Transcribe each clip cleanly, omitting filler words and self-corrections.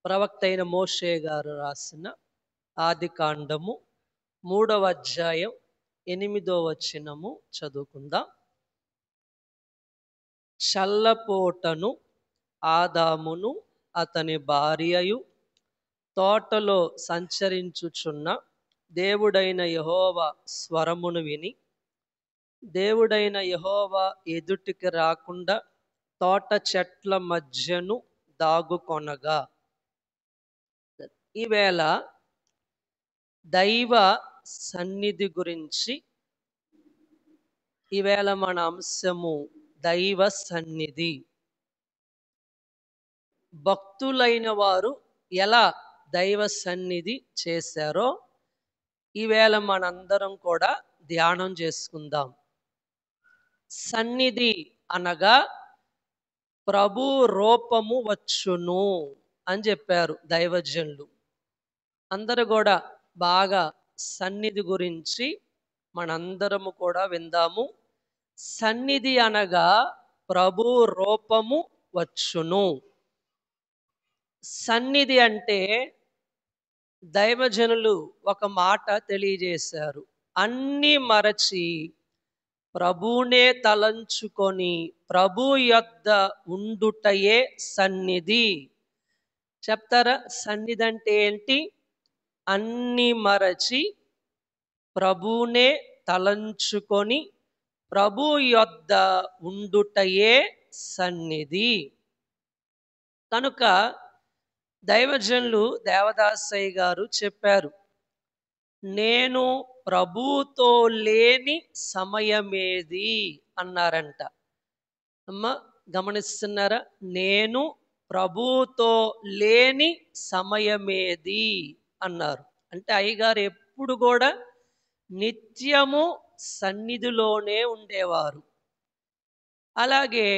ప్రవక్త అయిన మోషే గారు రాసిన ఆదికాండము 3వ అధ్యాయం 8వ వచనము చదువుకుందాం. చల్లపోటను ఆదామును అతని భార్యయు తోటలో సంచరించుచున్న దేవుడైన యెహోవా స్వరమును విని, దేవుడైన యెహోవా ఎదుటికి రాకుండా తోట చెట్ల మధ్యను దాగుకొనగా. ఈవేళ దైవ సన్నిధి గురించి ఈవేళ మన అంశము దైవ సన్నిధి. భక్తులైన వారు ఎలా దైవ సన్నిధి చేశారో ఈవేళ మనందరం కూడా ధ్యానం చేసుకుందాం. సన్నిధి అనగా ప్రభు రూపము వచ్చును అని చెప్పారు దైవజనులు. అందరూ కూడా బాగా సన్నిధి గురించి మనందరము కూడా విందాము. సన్నిధి అనగా ప్రభు రూపము వచ్చును. సన్నిధి అంటే దైవజనులు ఒక మాట తెలియజేశారు. అన్నీ మరచి ప్రభువునే తలంచుకొని ప్రభు యొద్ద ఉండుటయే సన్నిధి. చెప్తారా సన్నిధి అంటే ఏంటి? అన్నీ మరచి ప్రభువునే తలంచుకొని ప్రభు యొద్ద ఉండుటయే సన్నిధి. కనుక దైవజనులు దేవదాసయ్య గారు చెప్పారు, నేను ప్రభుతో లేని సమయమేది అన్నారంట. అమ్మ గమనిస్తున్నారా? నేను ప్రభుతో లేని సమయమేది అన్నారు. అంటే అయ్యగారు ఎప్పుడు కూడా నిత్యము సన్నిధిలోనే ఉండేవారు. అలాగే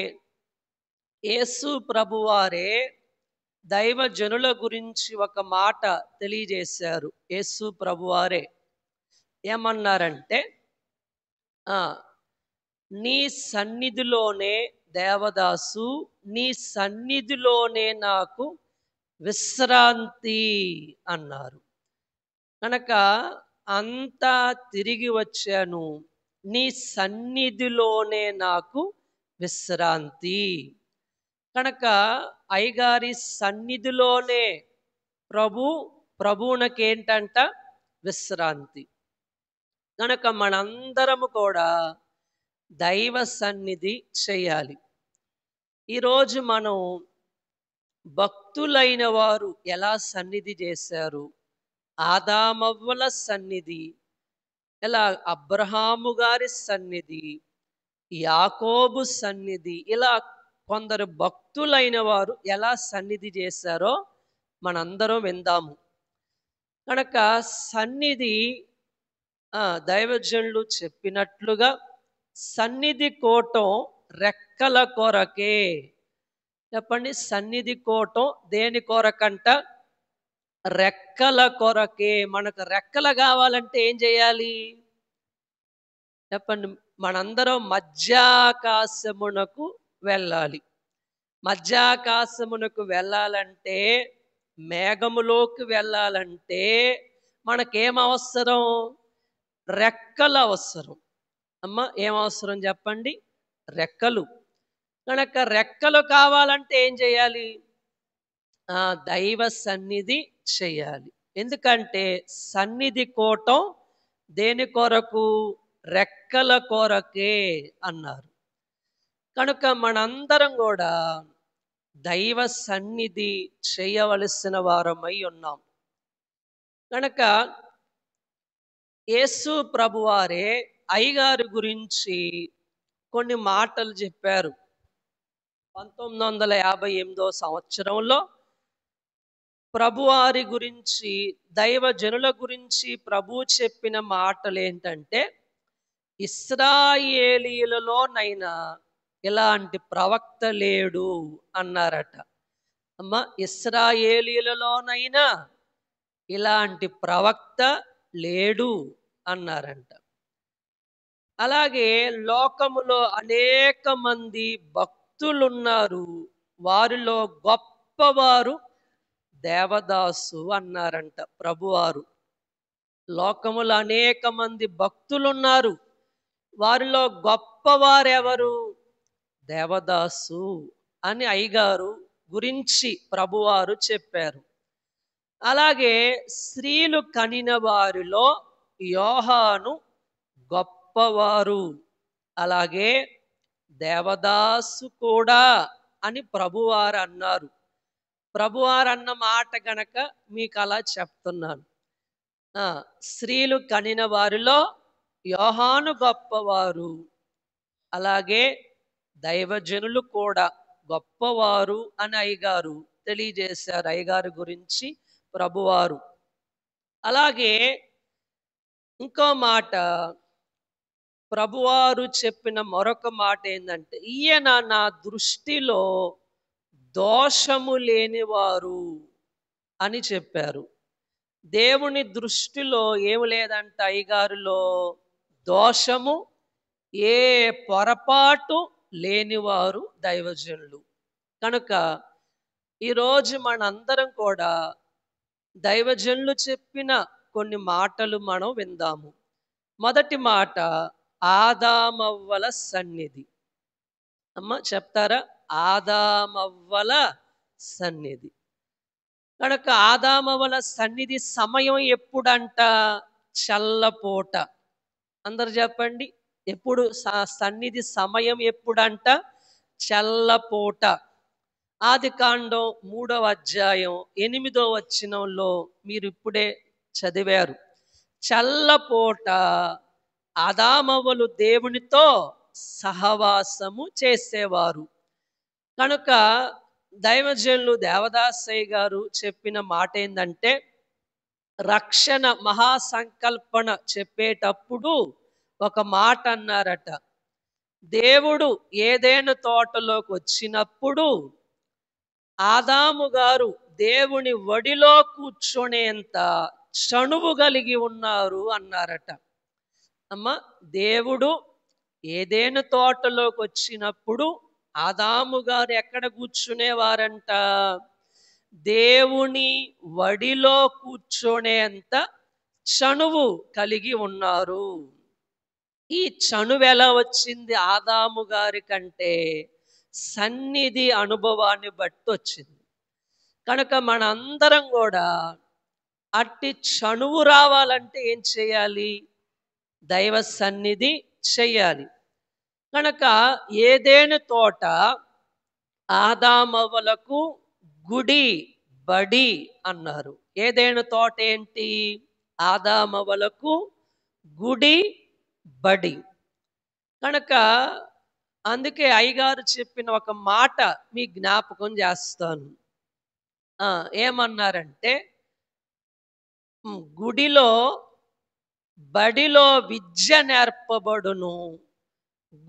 యేసు ప్రభువారే దైవజనుల గురించి ఒక మాట తెలియజేశారు. యేసు ప్రభువారే ఏమన్నారంటే, నీ సన్నిధిలోనే దేవదాసు, నీ సన్నిధిలోనే నాకు విశ్రాంతి అన్నారు. కనుక అంతా తిరిగి వచ్చాను, నీ సన్నిధిలోనే నాకు విశ్రాంతి. కనుక అయ్యగారి సన్నిధిలోనే ప్రభువునకేంటంట విశ్రాంతి. కనుక మనందరము కూడా దైవ సన్నిధి చేయాలి. ఈరోజు మనం భక్తులైన వారు ఎలా సన్నిధి చేశారు? ఆదామవ్వల సన్నిధి, ఇలా అబ్రహాము గారి సన్నిధి, యాకోబు సన్నిధి, ఇలా కొందరు భక్తులైన వారు ఎలా సన్నిధి చేశారో మనందరం విందాము. కనుక సన్నిధి దైవజనులు చెప్పినట్లుగా సన్నిధి కోటం రెక్కల కొరకే. చెప్పండి, సన్నిధి కోటం దేని కొరకంట? రెక్కల కొరకే. మనకు రెక్కలు కావాలంటే ఏం చేయాలి చెప్పండి? మనందరం మధ్యాకాశమునకు వెళ్ళాలి. మధ్యాకాశమునకు వెళ్ళాలంటే, మేఘములోకి వెళ్ళాలంటే మనకేం అవసరం? రెక్కలు అవసరం. అమ్మ ఏం అవసరం చెప్పండి? రెక్కలు. కనుక రెక్కలు కావాలంటే ఏం చేయాలి? దైవ సన్నిధి చేయాలి. ఎందుకంటే సన్నిధి కోటం దేని కొరకు? రెక్కల కొరకే అన్నారు. కనుక మనందరం కూడా దైవ సన్నిధి చేయవలసిన వారమై ఉన్నాం. కనుక యేసు ప్రభువారే అయ్యగారి గురించి కొన్ని మాటలు చెప్పారు. 1958 సంవత్సరంలో ప్రభువారి గురించి, దైవజనుల గురించి ప్రభు చెప్పిన మాటలు ఏంటంటే, ఇశ్రాయేలీయులలోనైనా ఇలాంటి ప్రవక్త లేడు అన్నారట. అమ్మ, ఇశ్రాయేలీయులలోనైనా ఇలాంటి ప్రవక్త లేడు అన్నారంట. అలాగే లోకములో అనేక మంది భక్తులున్నారు, వారిలో గొప్పవారు దేవదాసు అన్నారంట ప్రభువారు. లోకములో అనేక మంది భక్తులున్నారు. వారిలో గొప్పవారెవరు? దేవదాసు అని అయ్యగారు గురించి ప్రభువారు చెప్పారు. అలాగే స్త్రీలు కనిన వారిలో యోహాను గొప్పవారు, అలాగే దేవదాసు కూడా అని ప్రభువారు అన్నారు. ప్రభువారు అన్న మాట గనక మీకు అలా చెప్తున్నాను. స్త్రీలు కనిన వారిలో యోహాను గొప్పవారు, అలాగే దైవజనులు కూడా గొప్పవారు అని అయ్యగారు తెలియజేశారు. అయ్యగారి గురించి ప్రభువారు. అలాగే ఇంకో మాట ప్రభువారు చెప్పిన మరొక మాట ఏంటంటే, ఈయన నా దృష్టిలో దోషము లేనివారు అని చెప్పారు. దేవుని దృష్టిలో ఏమి లేదంట అయ్యగారిలో? దోషము, ఏ పొరపాటు లేనివారు దైవజనులు. కనుక ఈరోజు మనందరం కూడా దైవజనులు చెప్పిన కొన్ని మాటలు మనం విందాము. మొదటి మాట, ఆదామవ్వల సన్నిధి. అమ్మ చెప్తారా? ఆదామవ్వల సన్నిధి. కనుక ఆదామవ్వల సన్నిధి సమయం ఎప్పుడంట? చల్లపూట. అందరు చెప్పండి, ఎప్పుడు సన్నిధి సమయం ఎప్పుడంట? చల్లపూట. ఆదికాండం 3వ అధ్యాయం 8వ వచనంలో మీరు ఇప్పుడే చదివారు. చల్లపూట ఆదామవ్వలు దేవునితో సహవాసము చేసేవారు. కనుక దైవజనులు దేవదాసయ్య గారు చెప్పిన మాట ఏంటంటే, రక్షణ మహాసంకల్పన చెప్పేటప్పుడు ఒక మాట అన్నారట. దేవుడు ఏదైనా తోటలోకి వచ్చినప్పుడు ఆదాము గారు దేవుని ఒడిలో కూర్చునేంత చనువు కలిగి ఉన్నారు అన్నారట. అమ్మ, దేవుడు ఏదైనా తోటలోకి వచ్చినప్పుడు ఆదాము గారు ఎక్కడ కూర్చునేవారంట? దేవుని వడిలో కూర్చునేంత చనువు కలిగి ఉన్నారు. ఈ చనువు ఎలా వచ్చింది ఆదాము గారి కంటే? సన్నిధి అనుభవాన్ని బట్టి వచ్చింది. కనుక మనందరం కూడా అట్టి చనువు రావాలంటే ఏం చేయాలి? దైవ సన్నిధి చెయ్యాలి. కనుక ఏదైనా తోట ఆదామవ్వలకు గుడి, బడి అన్నారు. ఏదైనా తోట ఏంటి? ఆదామవ్వలకు గుడి, బడి. కనుక అందుకే అయ్యగారు చెప్పిన ఒక మాట మీ జ్ఞాపకం చేస్తాను. ఏమన్నారంటే, గుడిలో బడిలో విద్య నేర్పబడును,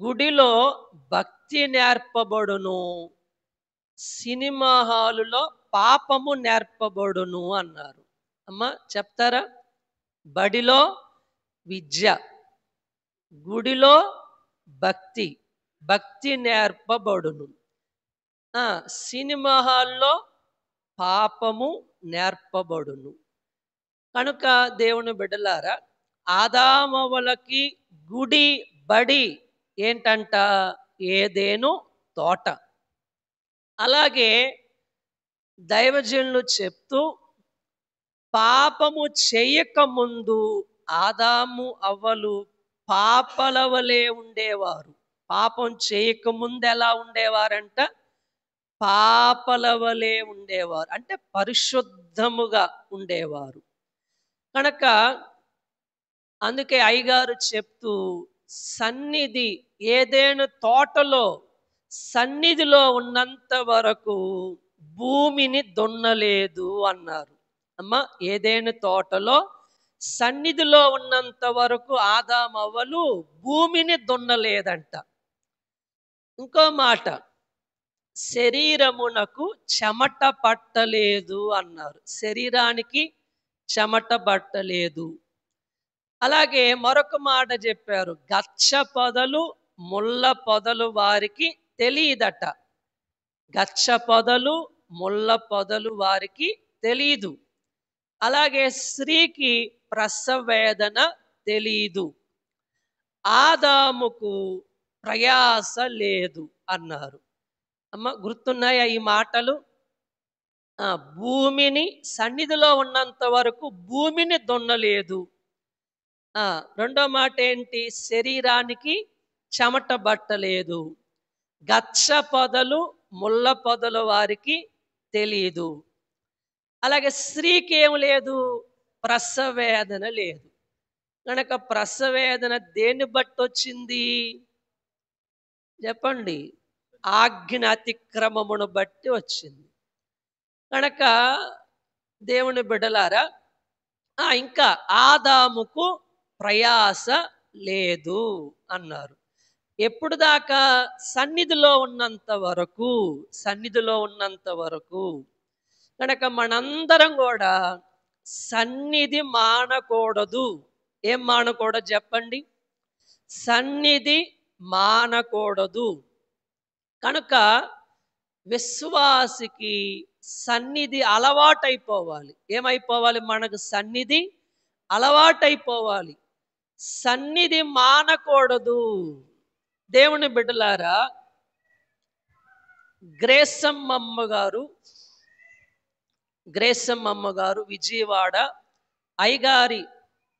గుడిలో భక్తి నేర్పబడును, సినిమా హాలులో పాపము నేర్పబడును అన్నారు. అమ్మ చెప్తారా? బడిలో విద్య, గుడిలో భక్తి, భక్తి నేర్పబడును, సినిమా హాల్లో పాపము నేర్పబడును. కనుక దేవుని బిడ్డలారా, ఆదామవ్వలకి గుడి, బడి ఏంటంట? ఏదేను తోట. అలాగే దైవజనులు చెప్తూ, పాపము చేయకముందు ఆదాము అవ్వలు పాపల వలె ఉండేవారు. పాపం చేయకముందు ఎలా ఉండేవారంట? పాపల వలె ఉండేవారు, అంటే పరిశుద్ధముగా ఉండేవారు. కనుక అందుకే అయ్యగారు చెప్తూ, సన్నిధి ఏదైనా తోటలో సన్నిధిలో ఉన్నంత వరకు భూమిని దున్నలేదు అన్నారు. అమ్మ, ఏదైనా తోటలో సన్నిధిలో ఉన్నంత వరకు ఆదామవ్వలు భూమిని దున్నలేదంట. ఇంకో మాట, శరీరమునకు చెమట పట్టలేదు అన్నారు. శరీరానికి చెమట పట్టలేదు. అలాగే మరొక మాట చెప్పారు, గచ్చ పొదలు ముళ్ళ పొదలు వారికి తెలియదట. గచ్చ పొదలు ముళ్ళ పొదలు వారికి తెలీదు. అలాగే స్త్రీకి ప్రసవ వేదన తెలీదు. ఆదాముకు ప్రయాస లేదు అన్నారు. అమ్మ గుర్తున్నాయా ఈ మాటలు? భూమిని సన్నిధిలో ఉన్నంత వరకు భూమిని దున్నలేదు. రెండో మాట ఏంటి? శరీరానికి చెమట బట్టలేదు. గచ్చ పొదలు ముళ్ళ పొదలు వారికి తెలియదు. అలాగే స్త్రీకి ఏం లేదు? ప్రసవ వేదన లేదు. కనుక ప్రసవ వేదన దేన్ని బట్టి వచ్చింది చెప్పండి? ఆజ్ఞ అతిక్రమమును బట్టి వచ్చింది. కనుక దేవుని బిడ్డలారా, ఇంకా ఆదాముకు ప్రయాస లేదు అన్నారు. ఎప్పుడు దాకా? సన్నిధిలో ఉన్నంత వరకు. సన్నిధిలో ఉన్నంత వరకు. కనుక మనందరం కూడా సన్నిధి మానకూడదు. ఏం మానకూడదు చెప్పండి? సన్నిధి మానకూడదు. కనుక విశ్వాసికి సన్నిధి అలవాటైపోవాలి. ఏమైపోవాలి? మనకు సన్నిధి అలవాటైపోవాలి. సన్నిధి మానకూడదు. దేవుని బిడ్డలారా, గ్రేసమ్మమ్మ గారు విజయవాడ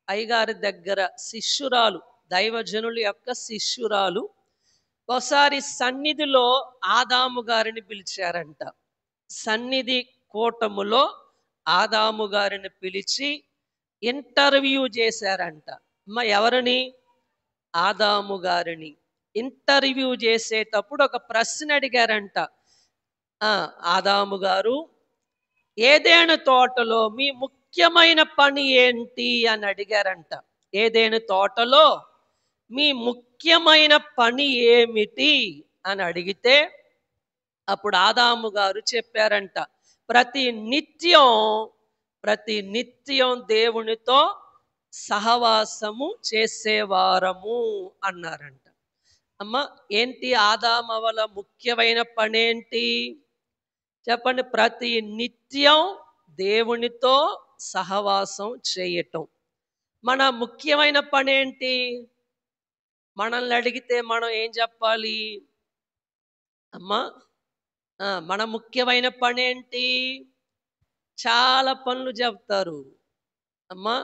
అయ్యగారి దగ్గర శిష్యురాలు, దైవజనుల యొక్క శిష్యురాలు. ఒకసారి సన్నిధిలో ఆదాము గారిని పిలిచారంట. సన్నిధి కూటములో ఆదాము గారిని పిలిచి ఇంటర్వ్యూ చేశారంట. అమ్మ ఎవరిని? ఆదాము గారిని. ఇంటర్వ్యూ చేసేటప్పుడు ఒక ప్రశ్న అడిగారంట. ఆదాము గారు, ఏదెను తోటలో మీ ముఖ్యమైన పని ఏంటి అని అడిగారంట. ఏదెను తోటలో మీ ముఖ్యమైన పని ఏమిటి అని అడిగితే అప్పుడు ఆదాము గారు చెప్పారంట, ప్రతి నిత్యం దేవునితో సహవాసము చేసేవారము అన్నారంట. అమ్మ ఏంటి ఆదామవల ముఖ్యమైన పని ఏంటి చెప్పండి? ప్రతి నిత్యం దేవునితో సహవాసం చేయటం. మన ముఖ్యమైన పని ఏంటి? మనల్ని అడిగితే మనం ఏం చెప్పాలి అమ్మా? మన ముఖ్యమైన పని ఏంటి? చాలా పనులు చెప్తారు. అమ్మా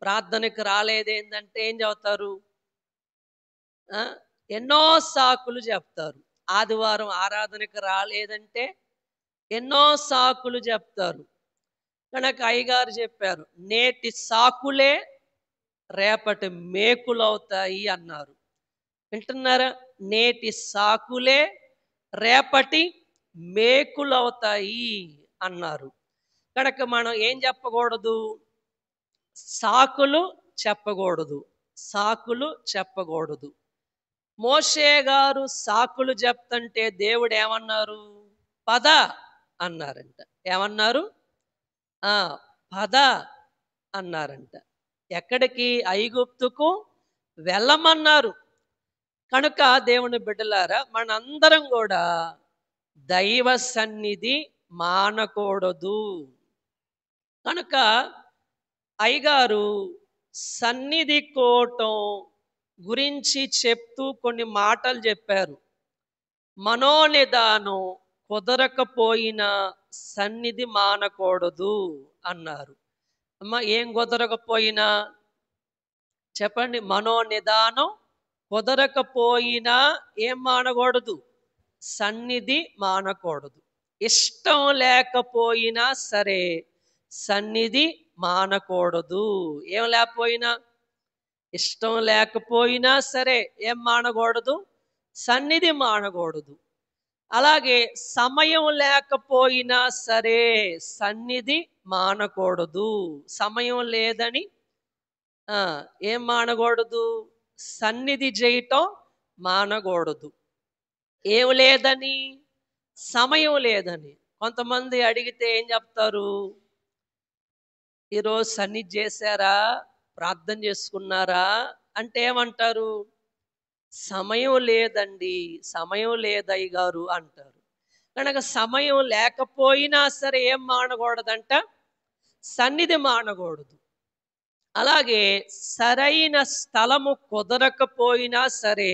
ప్రార్థనకు రాలేదేందంటే ఏం చెబుతారు? ఎన్నో సాకులు చెప్తారు. ఆదివారం ఆరాధనకు రాలేదంటే ఎన్నో సాకులు చెప్తారు. కనుక అయ్యగారు చెప్పారు, నేటి సాకులే రేపటి మేకులవుతాయి అన్నారు. వింటున్నారా? నేటి సాకులే రేపటి మేకులవుతాయి అన్నారు. కనుక మనం ఏం చెప్పకూడదు? సాకులు చెప్పకూడదు. మోషే గారు సాకులు చెప్తుంటే దేవుడు ఏమన్నారు? పద అన్నారంట. ఏమన్నారు? పద అన్నారంట. ఎక్కడికి? ఐగుప్తుకు వెళ్ళమన్నారు. కనుక దేవుని బిడ్డలారా, మనందరం కూడా దైవ సన్నిధి మానకూడదు. కనుక అయ్యగారు సన్నిధి కోటం గురించి చెప్తూ కొన్ని మాటలు చెప్పారు. మనోనిదానం కుదరకపోయినా సన్నిధి మానకూడదు అన్నారు. అమ్మ ఏం కుదరకపోయినా చెప్పండి? మనోనిదానం కుదరకపోయినా ఏం మానకూడదు? సన్నిధి మానకూడదు. ఇష్టం లేకపోయినా సరే సన్నిధి మానకూడదు. ఏం లేకపోయినా? ఇష్టం లేకపోయినా సరే ఏం మానకూడదు? సన్నిధి మానకూడదు. అలాగే సమయం లేకపోయినా సరే సన్నిధి మానకూడదు. సమయం లేదని ఏం మానకూడదు? సన్నిధి చేయటం మానకూడదు. ఏం లేదని? సమయం లేదని. కొంతమంది అడిగితే ఏం చెప్తారు? ఈరోజు సన్నిధి చేశారా, ప్రార్థన చేసుకున్నారా అంటే ఏమంటారు? సమయం లేదండి, సమయం లేదయ్య గారు అంటారు. కనుక సమయం లేకపోయినా సరే ఏం మానకూడదంట? సన్నిధి మానకూడదు. అలాగే సరైన స్థలము కుదరకపోయినా సరే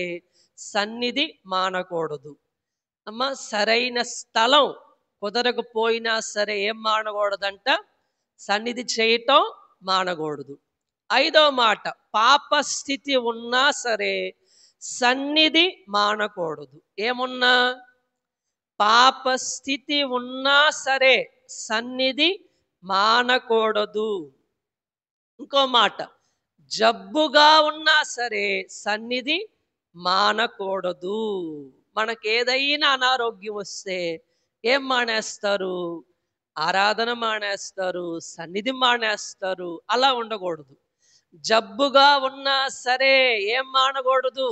సన్నిధి మానకూడదు. అమ్మ, సరైన స్థలం కుదరకపోయినా సరే ఏం మానకూడదంట? సన్నిధి చేయటం మానకూడదు. 5వ మాట, పాప స్థితి ఉన్నా సరే సన్నిధి మానకూడదు. ఏమున్నా? పాప స్థితి ఉన్నా సరే సన్నిధి మానకూడదు. ఇంకో మాట, జబ్బుగా ఉన్నా సరే సన్నిధి మానకూడదు. మనకేదైనా అనారోగ్యం వస్తే ఏం మానేస్తారు? ఆరాధన మానేస్తారు, సన్నిధి మానేస్తారు. అలా ఉండకూడదు. జబ్బుగా ఉన్నా సరే ఏం మానకూడదు?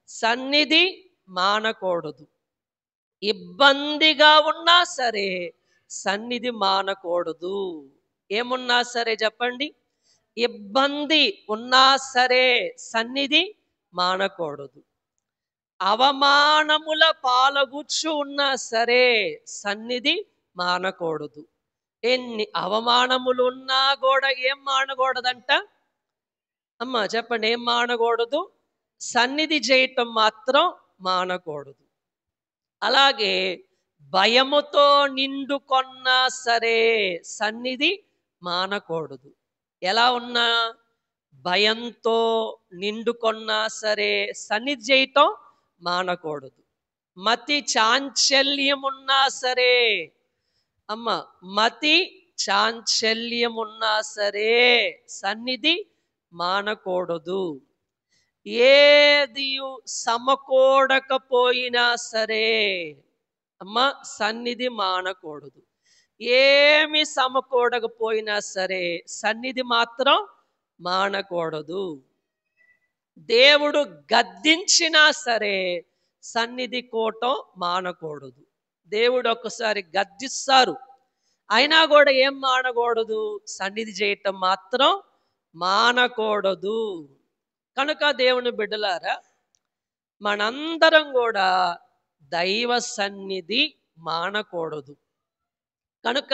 సన్నిధి మానకూడదు. ఇబ్బందిగా ఉన్నా సరే సన్నిధి మానకూడదు. ఏమున్నా సరే చెప్పండి. ఇబ్బంది ఉన్నా సరే సన్నిధి మానకూడదు. అవమానముల పాలగుచ్చు ఉన్నా సరే సన్నిధి మానకూడదు. ఎన్ని అవమానములు ఉన్నా కూడా ఏం మానకూడదంట? అమ్మ చెప్పండి, ఏం మానకూడదు? సన్నిధి చేయటం మాత్రం మానకూడదు. అలాగే భయముతో నిండుకొన్నా సరే సన్నిధి మానకూడదు. ఎలా ఉన్నా భయంతో నిండుకొన్నా సరే సన్నిధి చేయటం మానకూడదు. మతి చాంచల్యం ఉన్నా సరే, అమ్మ, మతి చాంచల్యం ఉన్నా సరే సన్నిధి మానకూడదు. ఏది సమకూడకపోయినా సరే అమ్మ సన్నిధి మానకూడదు. ఏమి సమకూడకపోయినా సరే సన్నిధి మాత్రం మానకూడదు. దేవుడు గద్దించినా సరే సన్నిధి కోటం మానకూడదు. దేవుడు ఒక్కసారి గద్దిస్తారు, అయినా కూడా ఏం మానకూడదు? సన్నిధి చేయటం మాత్రం మానకూడదు. కనుక దేవుని బిడ్డలారా, మనందరం కూడా దైవ సన్నిధి మానకూడదు. కనుక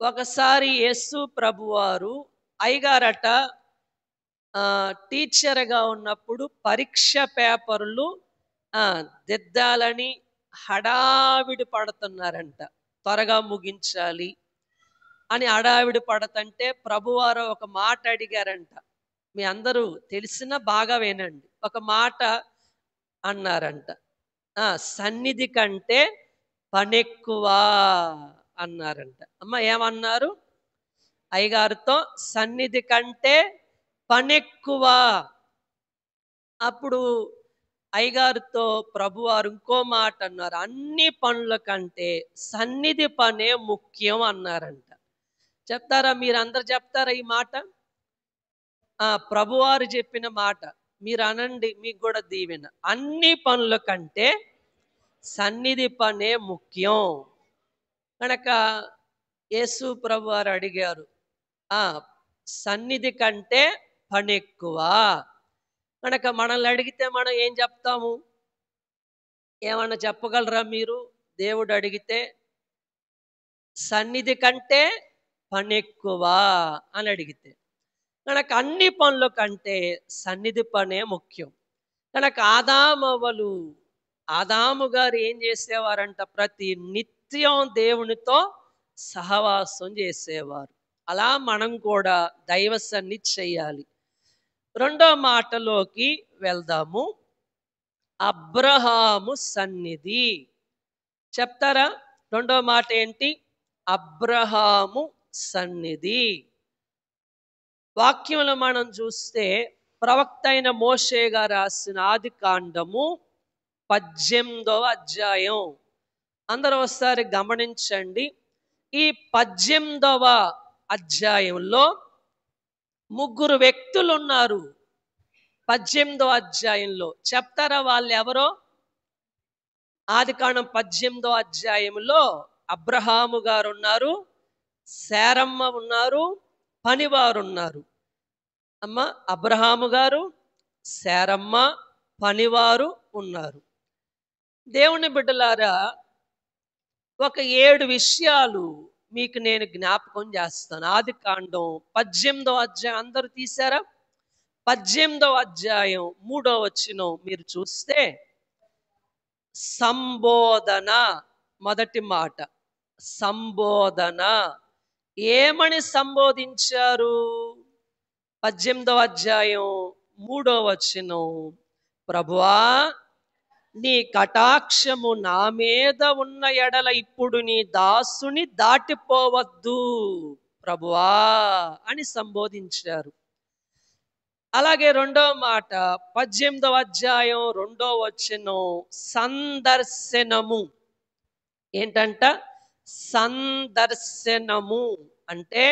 ఒకసారి యేసు ప్రభువారు అయ్యగారట టీచర్గా ఉన్నప్పుడు పరీక్ష పేపర్లు దిద్దాలని హడావిడి పడుతున్నారంట. త్వరగా ముగించాలి అని హడావిడి పడుతుంటే ప్రభువారు ఒక మాట అడిగారంట. మీ అందరూ తెలిసిన బాగా వినండి. ఒక మాట అన్నారంట, సన్నిధి కంటే పనెక్కువ అన్నారంట. అమ్మ, ఏమన్నారు? అయ్యగారితో సన్నిధి కంటే పనెక్కువ. అప్పుడు అయ్యగారితో ప్రభువారు ఇంకో మాట అన్నారు, అన్ని పనుల కంటే సన్నిధి పనే ముఖ్యం అన్నారంట. చెప్తారా? మీరందరు చెప్తారా ఈ మాట? ప్రభువారు చెప్పిన మాట మీరు అనండి, మీకు కూడా దీవెన. అన్ని పనుల కంటే సన్నిధి పనే ముఖ్యం. కనుక యేసు ప్రభువారు అడిగారు, సన్నిధి కంటే పని ఎక్కువ. కనుక మనల్ని అడిగితే మనం ఏం చెప్తాము? ఏమన్నా చెప్పగలరా మీరు? దేవుడు అడిగితే సన్నిధి కంటే పని ఎక్కువ అని అడిగితే, కనుక అన్ని పనుల కంటే సన్నిధి పనే ముఖ్యం. కనుక ఆదాము గారు ఏం చేసేవారంట? ప్రతి నిత్యం దేవునితో సహవాసం చేసేవారు. అలా మనం కూడా దైవ సన్నిధి చేయాలి. 2వ మాటలోకి వెళ్దాము. అబ్రహాము సన్నిధి. చెప్తారా? 2వ మాట ఏంటి? అబ్రహాము సన్నిధి. వాక్యంలో మనం చూస్తే ప్రవక్త అయిన మోషే గారు రాసిన ఆదికాండము 18వ అధ్యాయం. అందరూ ఒకసారి గమనించండి. ఈ 18వ అధ్యాయంలో 3 వ్యక్తులు ఉన్నారు. 18వ అధ్యాయంలో చెప్తారా వాళ్ళు ఎవరో? ఆదికాండం 18వ అధ్యాయంలో అబ్రహాము గారు ఉన్నారు, శారమ్మ ఉన్నారు, పనివారు ఉన్నారు. అమ్మ, అబ్రహాము గారు, శారమ్మ, పనివారు ఉన్నారు. దేవుని బిడ్డలారా, ఒక 7 విషయాలు మీకు నేను జ్ఞాపకం చేస్తాను. ఆదికాండం 18వ అధ్యాయం అందరూ తీశారా? 18వ అధ్యాయం 3వ వచనం మీరు చూస్తే సంబోధన మొదటి మాట. సంబోధన ఏమని సంబోధించారు? 18వ అధ్యాయం 3వ వచనం, ప్రభువా నీ కటాక్షము నా మీద ఉన్న ఎడల ఇప్పుడు నీ దాసుని దాటిపోవద్దు ప్రభువా అని సంబోధించారు. అలాగే రెండవ మాట 18వ అధ్యాయం 2వ వచనం సందర్శనము. ఏంటంట? సందర్శనము అంటే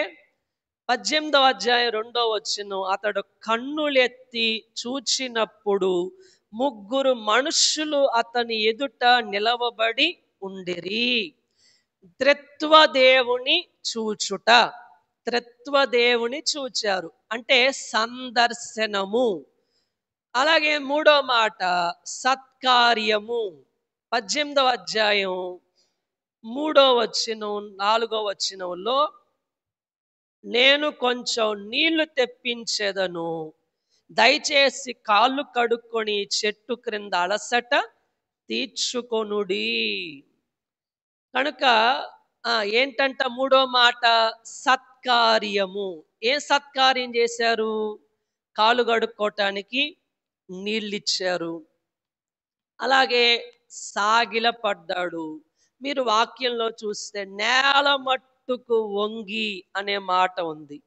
18వ అధ్యాయం 2వ వచనం, అతడు కన్నులెత్తి చూచినప్పుడు 3 మనుష్యులు అతని ఎదుట నిలవబడి ఉండిరి. త్రిత్వదేవుని చూచుట. త్రిత్వదేవుని చూచారు అంటే సందర్శనము. అలాగే మూడో మాట సత్కార్యము. 18వ అధ్యాయం 3వ వచనం 4వ వచనంలో, నేను కొంచెం నీళ్లు తెప్పించేదను, దయచేసి కాళ్ళు కడుక్కొని చెట్టు క్రింద అలసట తీర్చుకొనుడి. కనుక ఏంటంట మూడో మాట? సత్కార్యము. ఏం సత్కార్యం చేశారు? కాళ్ళు కడుక్కోవటానికి నీళ్ళిచ్చారు. అలాగే సాగిలపడ్డాడు. మీరు వాక్యంలో చూస్తే నేల మట్టుకు వంగి అనే మాట ఉంది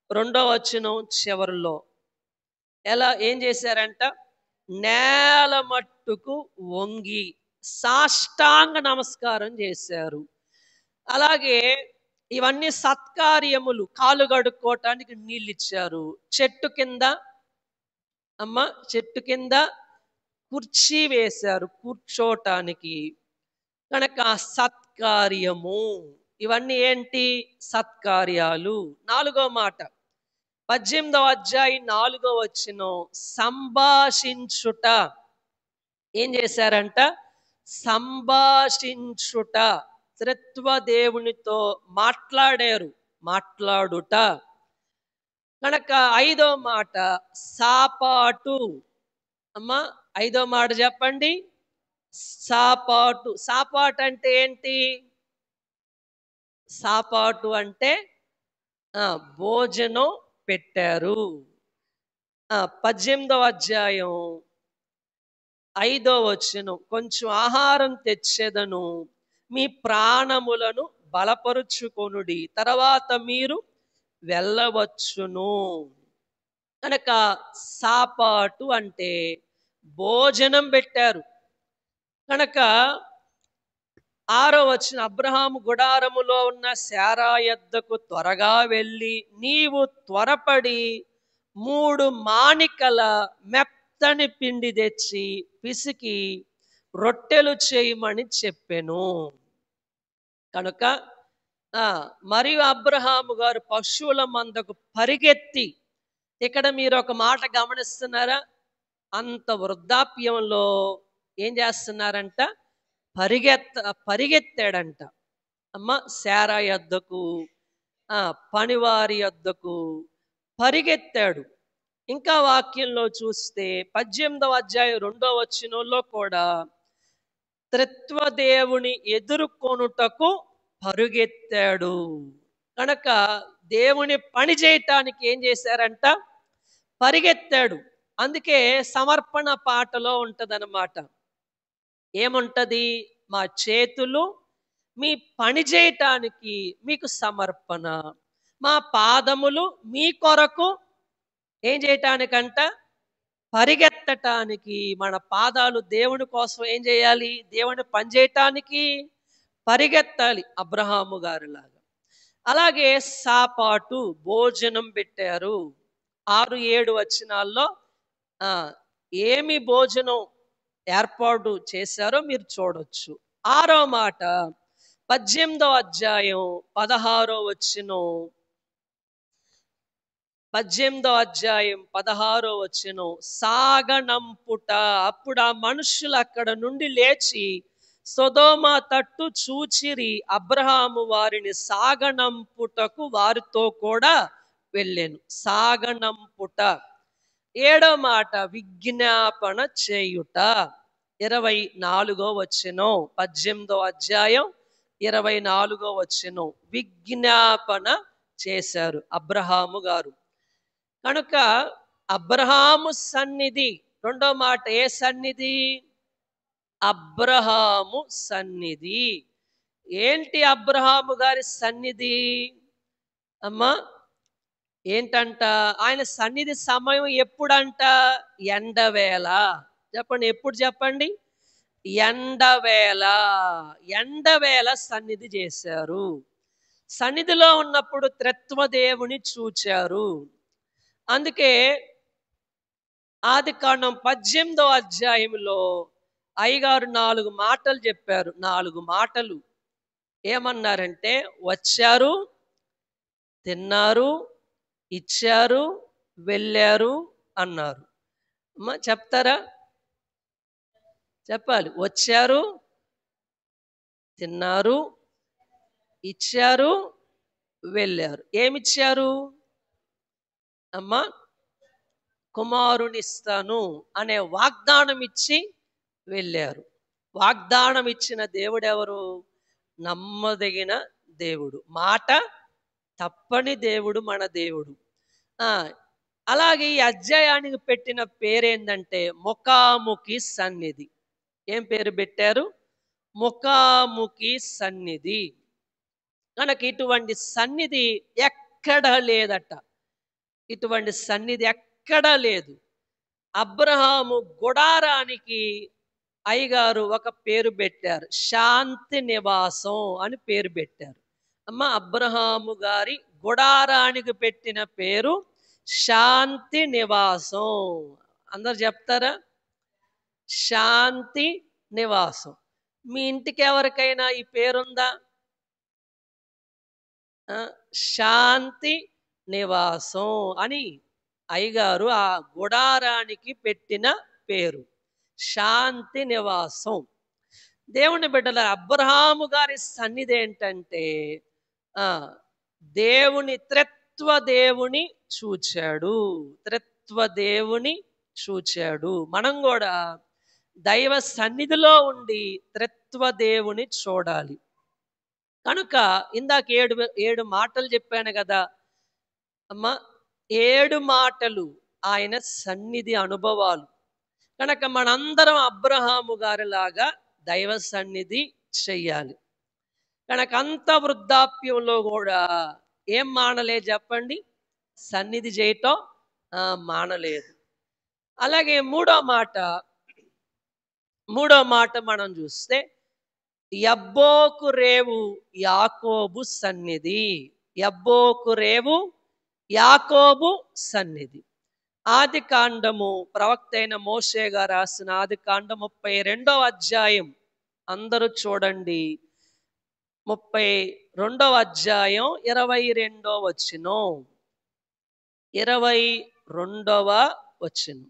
2వ వచనం చివరిలో. ఏం చేశారంట? నేల మట్టుకు వంగి సాష్టాంగ నమస్కారం చేశారు. అలాగే ఇవన్నీ సత్కార్యములు. కాళ్ళు కడుక్కోవటానికి నీళ్ళు ఇచ్చారు. చెట్టు కింద కుర్చీ వేశారు కూర్చోటానికి. కనుక సత్కార్యము. ఇవన్నీ ఏంటి? సత్కార్యాలు. 4వ మాట 18వ అధ్యాయం 4వ వచనం సంభాషించుట. ఏం చేశారంట? సంభాషించుట. త్రిత్వదేవునితో మాట్లాడుట. కనుక 5వ మాట సాపాటు. 5వ మాట చెప్పండి. సాపాటు. సాపాటు అంటే ఏంటి? సాపాటు అంటే భోజనం పెట్టారు. 18వ అధ్యాయం 5వ వచనం, కొంచెం ఆహారం తెచ్చేదను, మీ ప్రాణములను బలపరుచుకొనుడి, తర్వాత మీరు వెళ్ళవచ్చును. కనుక సాపాటు అంటే భోజనం పెట్టారు. కనుక 6వ వచనం, అబ్రహాము గుడారములో ఉన్న శారా యొద్దకు త్వరగా వెళ్ళి నీవు త్వరపడి 3 మాణికల మెత్తని పిండి తెచ్చి పిసికి రొట్టెలు చేయమని చెప్పెను. కనుక మరియు అబ్రహాము గారు పశువుల మందకు పరిగెత్తి, ఇక్కడ మీరు ఒక మాట గమనిస్తున్నారా? అంత వృద్ధాప్యంలో ఏం చేస్తున్నారంట? పరిగెత్తాడంట. శారా యొద్దకు, పనివారి యొద్దకు పరిగెత్తాడు. ఇంకా వాక్యంలో చూస్తే 18వ అధ్యాయం 2వ వచనంలో కూడా త్రిత్వదేవుని ఎదుర్కొనుటకు పరుగెత్తాడు. కనుక దేవుని పని చేయటానికి ఏం చేశారంట? పరిగెత్తాడు. అందుకే సమర్పణ పాటలో ఉంటదన్నమాట. ఏముంటది? మా చేతులు మీ పని చేయటానికి మీకు సమర్పణ, మా పాదములు మీ కొరకు ఏం చేయటానికంట? పరిగెత్తటానికి. మన పాదాలు దేవుని కోసం ఏం చేయాలి? దేవుని పని చేయటానికి పరిగెత్తాలి, అబ్రహాము గారిలాగా. అలాగే సాపాటు, భోజనం పెట్టారు. 6-7 వచనాల్లో ఏమి భోజనం ఏర్పాటు చేశారో మీరు చూడొచ్చు. 6వ మాట 18వ అధ్యాయం 16వ వచనం. 18వ అధ్యాయం 16వ వచనం సాగనంపుట. అప్పుడు ఆ మనుషులు అక్కడ నుండి లేచి సొదొమ తట్టు చూచిరి, అబ్రహాము వారిని సాగనంపుటకు వారితో కూడా వెళ్ళెను. సాగనంపుట. 7వ మాట విజ్ఞాపన చేయుట. 24వ వచనం, 18వ అధ్యాయం 24వ వచనం. విజ్ఞాపన చేశారు అబ్రహాము గారు. కనుక అబ్రహాము సన్నిధి. రెండో మాట ఏ సన్నిధి? అబ్రహాము సన్నిధి. ఏంటి అబ్రహాము గారి సన్నిధి అమ్మా? ఏంటంట? ఆయన సన్నిధి సమయం ఎప్పుడంట? ఎండవేళ. చెప్పండి, ఎప్పుడు చెప్పండి? ఎండవేళ. ఎండవేళ సన్నిధి చేశారు. సన్నిధిలో ఉన్నప్పుడు త్రిత్వదేవుని చూచారు. అందుకే ఆదికాండం 18వ అధ్యాయంలో అయ్యగారు 4 మాటలు చెప్పారు. 4 మాటలు ఏమన్నారంటే, వచ్చారు, తిన్నారు, ఇచ్చారు, వెళ్ళారు అన్నారు. అమ్మా చెప్తారా? చెప్పాలి. వచ్చారు, తిన్నారు, ఇచ్చారు, వెళ్ళారు. ఏమిచ్చారు అమ్మా? కుమారునిస్తాను అనే వాగ్దానం ఇచ్చి వెళ్ళారు. వాగ్దానం ఇచ్చిన దేవుడు ఎవరు? నమ్మదగిన దేవుడు, మాట తప్పని దేవుడు మన దేవుడు. అలాగే ఈ అధ్యాయానికి పెట్టిన పేరేందంటే ముఖాముఖి సన్నిధి. ఏం పేరు పెట్టారు? ముఖాముఖి సన్నిధి. కనుక ఇటువంటి సన్నిధి ఎక్కడా లేదట. ఇటువంటి సన్నిధి ఎక్కడా లేదు. అబ్రహాము గుడారానికి అయ్యగారు ఒక పేరు పెట్టారు, శాంతి నివాసం అని పేరు పెట్టారు. అమ్మ, అబ్రహాము గారి గుడారానికి పెట్టిన పేరు శాంతి నివాసం. అందరు చెప్తారా? శాంతి నివాసం. మీ ఇంటికి ఎవరికైనా ఈ పేరుందా? శాంతి నివాసం అని అయ్యగారు ఆ గుడారానికి పెట్టిన పేరు శాంతి నివాసం. దేవుని బిడ్డల, అబ్రహాము గారి సన్నిధి ఏంటంటే దేవుని త్రిత్వదేవుని చూచాడు. త్రిత్వదేవుని చూచాడు. మనం కూడా దైవ సన్నిధిలో ఉండి త్రిత్వదేవుని చూడాలి. కనుక ఇందాక 7 మాటలు చెప్పాను కదా అమ్మ. 7 మాటలు ఆయన సన్నిధి అనుభవాలు. కనుక మనందరం అబ్రహాము గారిలాగా దైవ సన్నిధి చెయ్యాలి. కనుక అంత వృద్ధాప్యంలో కూడా ఏం మానలే చెప్పండి? సన్నిధి చేయటం మానలేదు. అలాగే మూడో మాట మనం చూస్తే యబ్బోకు రేవు యాకోబు సన్నిధి. యబ్బోకు రేవు యాకోబు సన్నిధి. ఆదికాండము ప్రవక్త అయిన మోషే గారు రాసిన ఆదికాండం 32వ అధ్యాయం అందరూ చూడండి. 32వ అధ్యాయం 22వ వచనం. 22వ వచనం.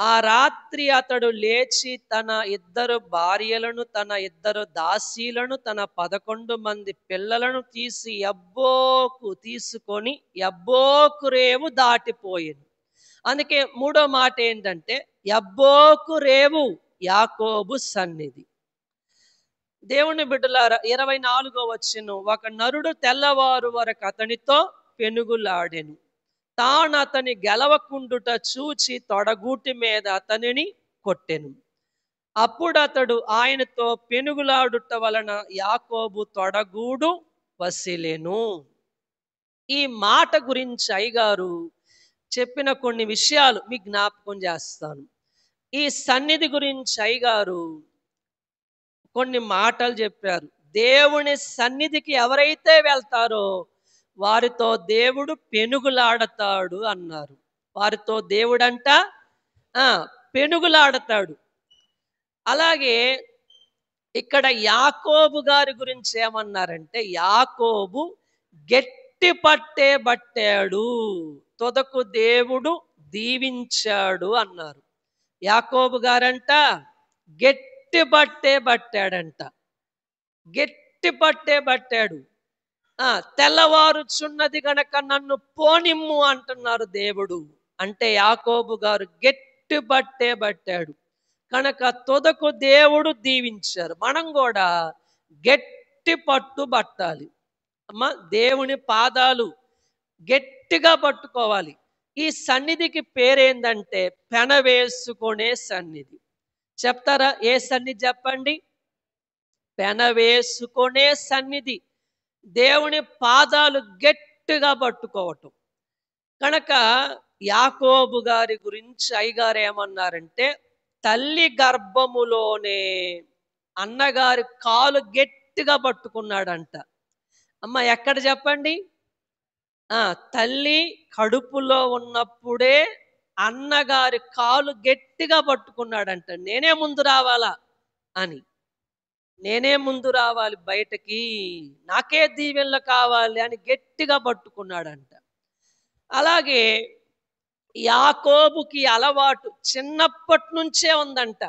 ఆ రాత్రి అతడు లేచి తన 2 భార్యలను, తన 2 దాసీలను, తన 11 మంది పిల్లలను తీసుకొని యబ్బోకు రేవు దాటిపోయింది. అందుకే మూడో మాట ఏంటంటే యబ్బోకు రేవు యాకోబు సన్నిధి. దేవుని బిడ్డలారా, 24వ వచనం. ఒక నరుడు తెల్లవారు వరకు అతనితో పెనుగులాడెను. తాను అతని గెలవకుండుట చూచి తొడగూటి మీద అతనిని కొట్టెను. అప్పుడు అతడు ఆయనతో పెనుగులాడుట వలన యాకోబు తొడగూడు వసిలెను. ఈ మాట గురించి అయ్యగారు చెప్పిన కొన్ని విషయాలు మీకు జ్ఞాపకం చేస్తాను. ఈ సన్నిధి గురించి అయ్యగారు కొన్ని మాటలు చెప్పారు. దేవుని సన్నిధికి ఎవరైతే వెళ్తారో వారితో దేవుడు పెనుగులాడతాడు అన్నారు. వారితో దేవుడంట పెనుగులాడతాడు. అలాగే ఇక్కడ యాకోబు గారి గురించి ఏమన్నారంటే యాకోబు గట్టి పట్టే బట్టాడు, తొదకు దేవుడు దీవించాడు అన్నారు. యాకోబు గారంట గట్టి పట్టే పట్టాడంట. గట్టి పట్టే పట్టాడు. తెల్లవారుచున్నది గనక నన్ను పోనిమ్ము అంటున్నారు దేవుడు. అంటే యాకోబు గారు గట్టి పట్టే పట్టాడు కనుక తుదకు దేవుడు దీవించారు. మనం కూడా గట్టి పట్టు పట్టాలి. అమ్మ, దేవుని పాదాలు గట్టిగా పట్టుకోవాలి. ఈ సన్నిధికి పేరేందంటే పెనవేసుకునే సన్నిధి. చెప్తారా ఏ సన్నిధి చెప్పండి? పెనవేసుకునే సన్నిధి. దేవుని పాదాలు గట్టిగా పట్టుకోవటం. కనుక యాకోబు గారి గురించి అయ్యగారు ఏమన్నారంటే, తల్లి గర్భములోనే అన్నగారి కాలు గట్టిగా పట్టుకున్నాడంట. అమ్మ, ఎక్కడ చెప్పండి? తల్లి కడుపులో ఉన్నప్పుడే అన్నగారి కాలు గట్టిగా పట్టుకున్నాడంట. నేనే ముందు రావాలా అని, నేనే ముందు రావాలి బయటకి, నాకే దీవెనలు కావాలి అని గట్టిగా పట్టుకున్నాడంట. అలాగే యాకోబుకి అలవాటు చిన్నప్పటి నుంచే ఉందంట.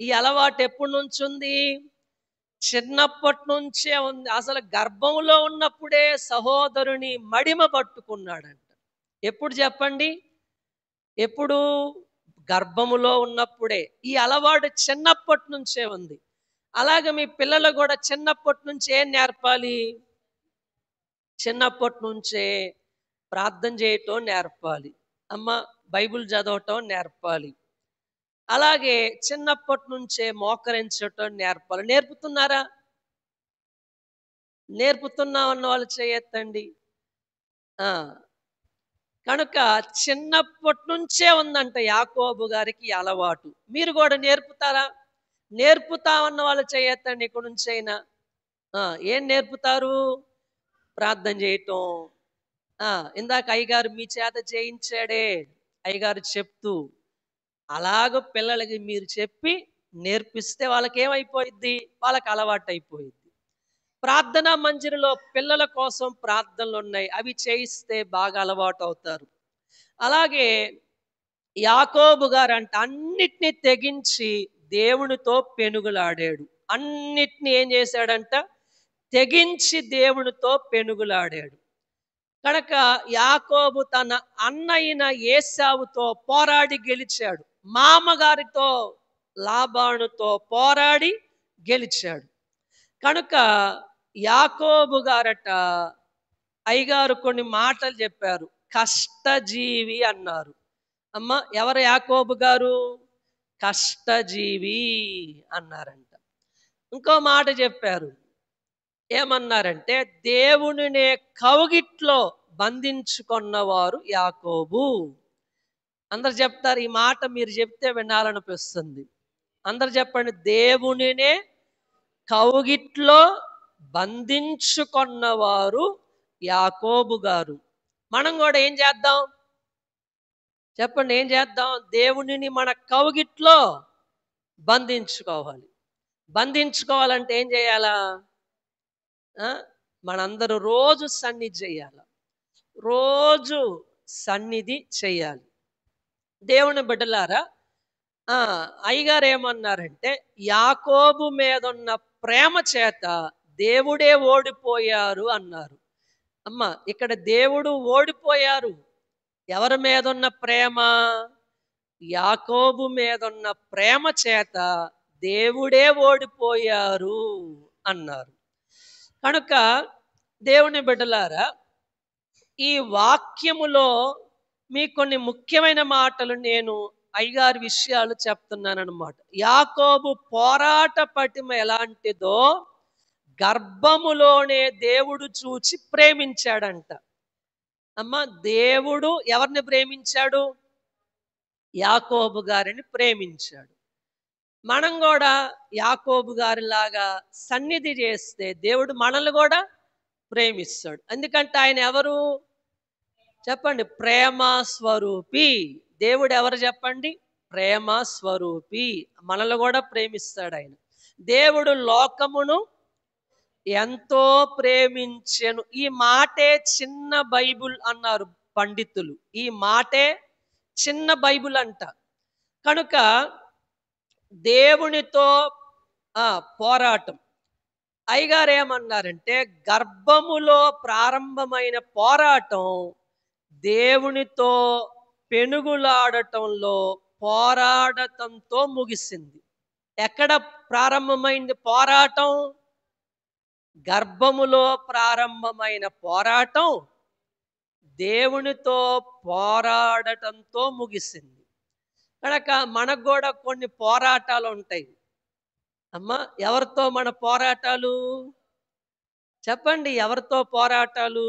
ఈ అలవాటు ఎప్పటి నుంచి ఉంది? చిన్నప్పటి నుంచే ఉంది. అసలు గర్భంలో ఉన్నప్పుడే సహోదరుని మడిమ పట్టుకున్నాడంట. ఎప్పుడు చెప్పండి? ఎప్పుడు? గర్భములో ఉన్నప్పుడే. ఈ అలవాటు చిన్నప్పటి నుంచే ఉంది. అలాగే మీ పిల్లలు కూడా చిన్నప్పటి నుంచి ఏం నేర్పాలి? చిన్నప్పటి నుంచే ప్రార్థన చేయటం నేర్పాలి. అమ్మ, బైబిల్ చదవటం నేర్పాలి. అలాగే చిన్నప్పటి నుంచే మోకరించటం నేర్పాలి. నేర్పుతున్నారా? నేర్పుతున్నామన్న వాళ్ళు చేయొద్దండి. కనుక చిన్నప్పటి నుంచే ఉందంట యాకోబు గారికి అలవాటు. మీరు కూడా నేర్పుతారా? నేర్పుతామన్న వాళ్ళు చేయొద్దండి. ఇక్కడ నుంచి అయినా ఏం నేర్పుతారు? ప్రార్థన చేయటం. ఇందాక అయ్యగారు మీ చేత చేయించాడే, అయ్యగారు చెప్తూ అలాగ పిల్లలకి మీరు చెప్పి నేర్పిస్తే వాళ్ళకి ఏమైపోయిద్ది? వాళ్ళకి అలవాటు అయిపోయిద్ది. ప్రార్థనా మందిరంలో పిల్లల కోసం ప్రార్థనలు ఉన్నాయి, అవి చేయిస్తే బాగా అలవాటు అవుతారు. అలాగే యాకోబు గారు అంటే అన్నిటినీ తెగించి దేవునితో పెనుగులాడాడు. అన్నిటినీ ఏం చేశాడంట? తెగించి దేవునితో పెనుగులాడాడు. కనుక యాకోబు తన అన్నయ్యన ఏశావుతో పోరాడి గెలిచాడు. మామగారితో లాబానుతో పోరాడి గెలిచాడు. కనుక యాకోబు గారట అయ్యగారు కొన్ని మాటలు చెప్పారు. కష్టజీవి అన్నారు. అమ్మ, ఎవరు యాకోబు గారు? కష్టజీవి అన్నారంట. ఇంకో మాట చెప్పారు. ఏమన్నారంటే, దేవునినే కౌగిట్లో బంధించుకున్నవారు యాకోబు. అందరు చెప్తారు ఈ మాట, మీరు చెప్తే వినాలనిపిస్తుంది. అందరు చెప్పండి, దేవునినే కౌగిట్లో బంధించుకున్నవారు యాకోబు గారు. మనం కూడా ఏం చేద్దాం చెప్పండి? ఏం చేద్దాం? దేవునిని మన కౌగిట్లో బంధించుకోవాలి. బంధించుకోవాలంటే ఏం చేయాలా? మనందరూ రోజు సన్నిధి చేయాలి. రోజు సన్నిధి చేయాలి. దేవుని బిడ్డలారా, అయ్యగారు ఏమన్నారంటే, యాకోబు మీద ఉన్న ప్రేమ చేత దేవుడే ఓడిపోయారు అన్నారు. అమ్మ, ఇక్కడ దేవుడు ఓడిపోయారు. ఎవరి మీద ఉన్న ప్రేమ? యాకోబు మీద ఉన్న ప్రేమ చేత దేవుడే ఓడిపోయారు అన్నారు. కనుక దేవుని బిడ్డలారా, ఈ వాక్యములో మీ కొన్ని ముఖ్యమైన మాటలు నేను అయ్యగారి విషయాలు చెప్తున్నాను అన్నమాట. యాకోబు పోరాట పటిమ ఎలాంటిదో గర్భములోనే దేవుడు చూచి ప్రేమించాడంట. అమ్మ, దేవుడు ఎవరిని ప్రేమించాడు? యాకోబు గారిని ప్రేమించాడు. మనం కూడా యాకోబు గారిలాగా సన్నిధి చేస్తే దేవుడు మనల్ని కూడా ప్రేమిస్తాడు. ఎందుకంటే ఆయన ఎవరు చెప్పండి? ప్రేమ స్వరూపి. దేవుడు ఎవరు చెప్పండి? ప్రేమ స్వరూపి. మనల్ని కూడా ప్రేమిస్తాడు ఆయన. దేవుడు లోకమును ఎంతో ప్రేమించెను. ఈ మాటే చిన్న బైబుల్ అన్నారు పండితులు. ఈ మాటే చిన్న బైబుల్ అంట. కనుక దేవునితో పోరాటం. అయ్యగారు ఏమన్నారంటే, గర్భములో ప్రారంభమైన పోరాటం దేవునితో పెనుగులాడటంలో పోరాడటంతో ముగిసింది. ఎక్కడ ప్రారంభమైంది పోరాటం? గర్భములో ప్రారంభమైన పోరాటం దేవునితో పోరాడటంతో ముగిసింది. కనుక మనకు కూడా కొన్ని పోరాటాలు ఉంటాయి. అమ్మా, ఎవరితో మన పోరాటాలు? చెప్పండి, ఎవరితో పోరాటాలు?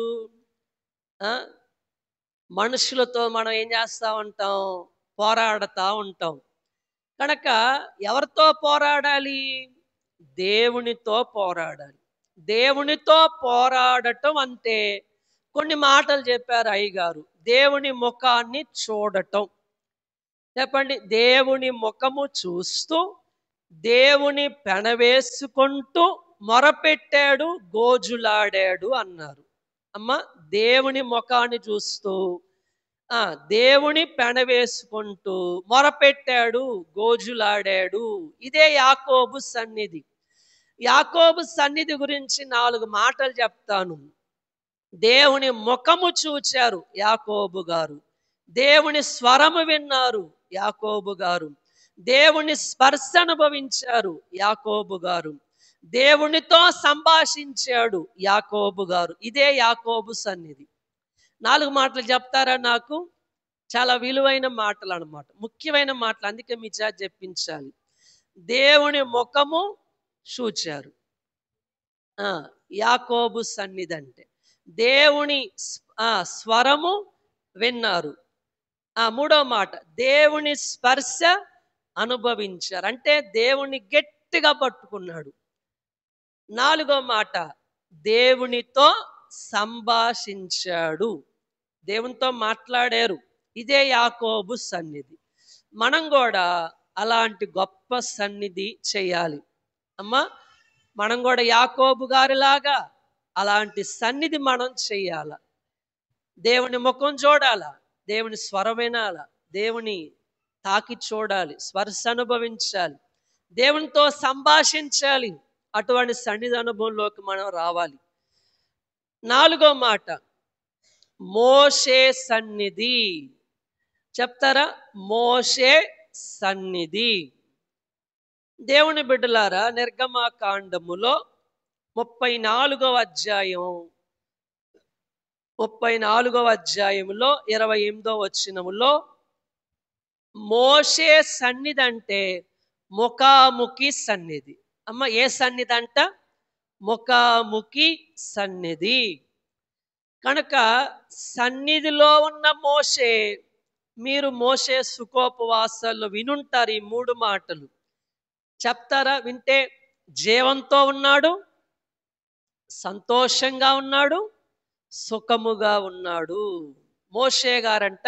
మనుషులతో మనం ఏం చేస్తూ ఉంటాం? పోరాడుతూ ఉంటాం. కనుక ఎవరితో పోరాడాలి? దేవునితో పోరాడాలి. దేవునితో పోరాడటం అంటే కొన్ని మాటలు చెప్పారు అయ్యగారు. దేవుని ముఖాన్ని చూడటం. చెప్పండి, దేవుని ముఖము చూస్తూ దేవుని పెనవేసుకుంటూ మొరపెట్టాడు, గోజులాడాడు అన్నారు. అమ్మ, దేవుని ముఖాన్ని చూస్తూ దేవుని పెనవేసుకుంటూ మొరపెట్టాడు, గోజులాడాడు. ఇదే యాకోబు సన్నిధి. యాకోబు సన్నిధి గురించి 4 మాటలు చెప్తాను. దేవుని ముఖము చూచారు యాకోబు గారు, దేవుని స్వరము విన్నారు యాకోబు గారు, దేవుని స్పర్శ అనుభవించారు యాకోబు గారు, దేవునితో సంభాషించాడు యాకోబు గారు. ఇదే యాకోబు సన్నిధి. 4 మాటలు చెప్తారా? నాకు చాలా విలువైన మాటలు అన్నమాట, ముఖ్యమైన మాటలు. అందుకే మీ చేత చెప్పించాలి. దేవుని ముఖము చూచారు యాకోబు సన్నిధి అంటే. దేవుని స్వరము విన్నారు. మూడో మాట, దేవుని స్పర్శ అనుభవించారు, అంటే దేవుని గట్టిగా పట్టుకున్నాడు. 4వ మాట, దేవునితో సంభాషించాడు, దేవునితో మాట్లాడారు. ఇదే యాకోబు సన్నిధి. మనం కూడా అలాంటి గొప్ప సన్నిధి చేయాలి. అమ్మా, మనం కూడా యాకోబు గారిలాగా అలాంటి సన్నిధి మనం చెయ్యాల. దేవుని ముఖం చూడాల, దేవుని స్వరం వినాల, దేవుని తాకి చూడాలి, స్పర్శ అనుభవించాలి, దేవునితో సంభాషించాలి. అటువంటి సన్నిధి అనుభవంలోకి మనం రావాలి. 4వ మాట, మోషే సన్నిధి. చెప్తారా? మోషే సన్నిధి. దేవుని బిడ్డలారా, నిర్గమకాండములో 34వ అధ్యాయంలో 28వ వచనములో మోషే సన్నిధి అంటే ముఖాముఖి సన్నిధి. అమ్మ, ఏ సన్నిధి అంట? ముఖాముఖి సన్నిధి. కనుక సన్నిధిలో ఉన్న మోషే, మీరు మోషే సుఖోపవాసాల్లో వినుంటారు ఈ 3 మాటలు. చెప్తారా? వింటే, జీవంతో ఉన్నాడు, సంతోషంగా ఉన్నాడు, సుఖముగా ఉన్నాడు. మోషే గారంట,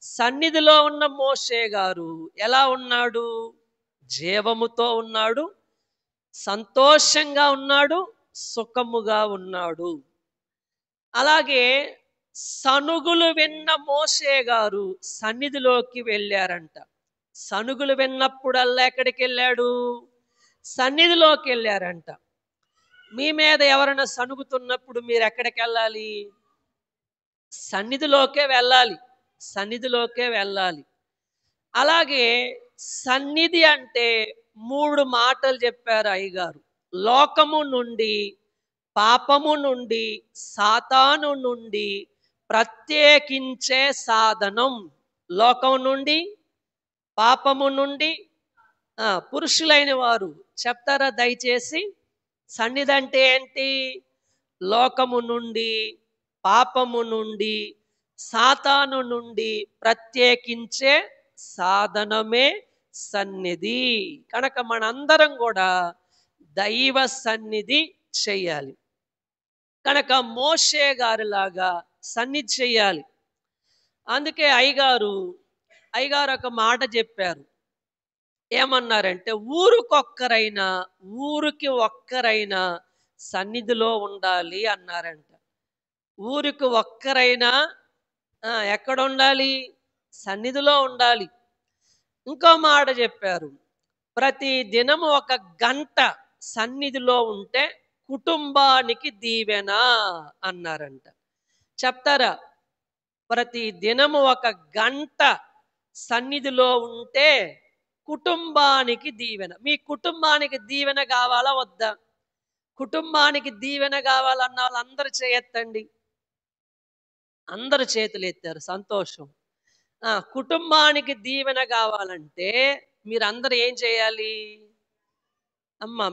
సన్నిధిలో ఉన్న మోషే గారు ఎలా ఉన్నాడు? జీవముతో ఉన్నాడు, సంతోషంగా ఉన్నాడు, సుఖముగా ఉన్నాడు. అలాగే సనుగులు విన్న మోషే గారు సన్నిధిలోకి వెళ్ళారంట. సనుగులు విన్నప్పుడల్లా ఎక్కడికి వెళ్ళాడు? సన్నిధిలోకి వెళ్ళారంట. మీ మీద ఎవరైనా సనుగుతున్నప్పుడు మీరు ఎక్కడికి వెళ్ళాలి? సన్నిధిలోకే వెళ్ళాలి, సన్నిధిలోకే వెళ్ళాలి. అలాగే సన్నిధి అంటే 3 మాటలు చెప్పారు అయ్యగారు. లోకము నుండి, పాపము నుండి, సాతాను నుండి ప్రత్యేకించే సాధనం. లోకం నుండి, పాపము నుండి. పురుషులైన వారు చెప్తారా దయచేసి? సన్నిధి అంటే ఏంటి? లోకము నుండి, పాపము నుండి, సాతాను నుండి ప్రత్యేకించే సాధనమే సన్నిధి. కనుక మనందరం కూడా దైవ సన్నిధి చెయ్యాలి. కనుక మోషే గారిలాగా సన్నిధి చెయ్యాలి. అందుకే అయ్యగారు ఒక మాట చెప్పారు. ఏమన్నారంటే, ఊరికి ఒక్కరైనా సన్నిధిలో ఉండాలి అన్నారంట. ఊరికి ఒక్కరైనా ఎక్కడ ఉండాలి? సన్నిధిలో ఉండాలి. ఇంకో మాట చెప్పారు, ప్రతి దినము ఒక గంట సన్నిధిలో ఉంటే కుటుంబానికి దీవెన అన్నారంట. చెప్తారా? ప్రతి దినము ఒక గంట సన్నిధిలో ఉంటే కుటుంబానికి దీవెన. మీ కుటుంబానికి దీవెన కావాలా వద్దా? కుటుంబానికి దీవెన కావాలన్న వాళ్ళందరూ చేయెత్తండి. అందరు చేతులు ఎత్తారు, సంతోషం. కుటుంబానికి దీవెన కావాలంటే మీరందరూ ఏం చేయాలి?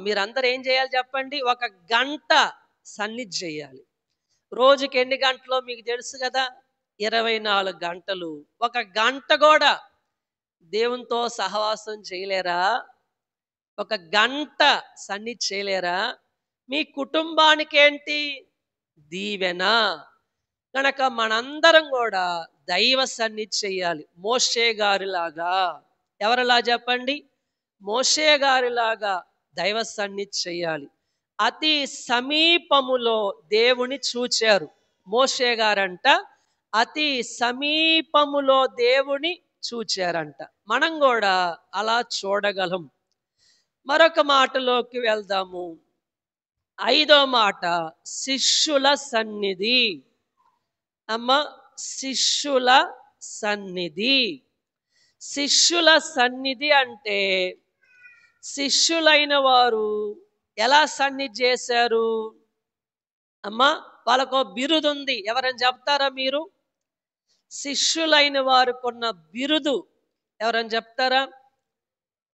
మీరందరూ ఏం చేయాలి చెప్పండి? ఒక గంట సన్నిధి చేయాలి. రోజుకి ఎన్ని గంటలో మీకు తెలుసు కదా? 24 గంటలు. ఒక గంట కూడా దేవునితో సహవాసం చేయలేరా? ఒక గంట సన్నిధి చేయలేరా? మీ కుటుంబానికి ఏంటి? దీవెన. కనుక మనందరం కూడా దైవ సన్నిధి చేయాలి. మోషే గారిలాగా. ఎవరిలా చెప్పండి? మోషే గారిలాగా దైవ సన్నిధి చేయాలి. అతి సమీపములో దేవుని చూచారు మోషే గారంట. అతి సమీపములో దేవుని చూచారంట. మనం కూడా అలా చూడగలం. మరొక మాటలోకి వెళ్దాము. 5వ మాట, శిష్యుల సన్నిధి. శిష్యుల సన్నిధి. శిష్యుల సన్నిధి అంటే శిష్యులైన వారు ఎలా సన్నిధి చేశారు? వాళ్ళకు బిరుదు ఉంది. ఎవరైనా చెప్తారా మీరు? శిష్యులైన వారుకున్న బిరుదు ఎవరైనా చెప్తారా?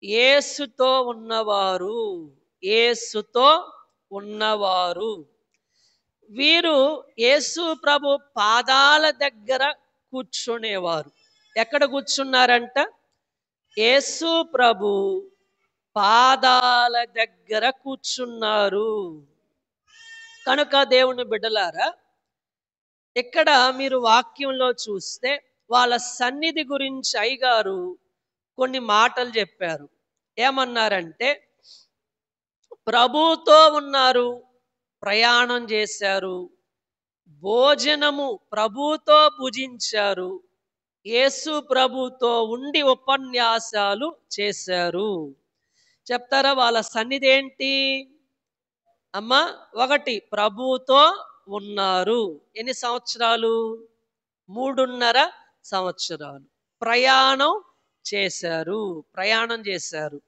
యేసుతో ఉన్నవారు. యేసుతో ఉన్నవారు. వీరు యేసు ప్రభు పాదాల దగ్గర కూర్చునేవారు. ఎక్కడ కూర్చున్నారంట? యేసు ప్రభు పాదాల దగ్గర కూర్చున్నారు. కనుక దేవుని బిడ్డలారా, ఇక్కడ మీరు వాక్యంలో చూస్తే వాళ్ళ సన్నిధి గురించి అయ్యగారు కొన్ని మాటలు చెప్పారు. ఏమన్నారంటే, ప్రభుతో ఉన్నారు, ప్రయాణం చేశారు, భోజనము ప్రభుతో భుజించారు, యేసు ప్రభుతో ఉండి ఉపన్యాసాలు చేశారు. చెప్తారా వాళ్ళ సన్నిధి ఏంటి? 1 ప్రభుతో ఉన్నారు. ఎన్ని సంవత్సరాలు? 3.5 సంవత్సరాలు. ప్రయాణం చేశారు.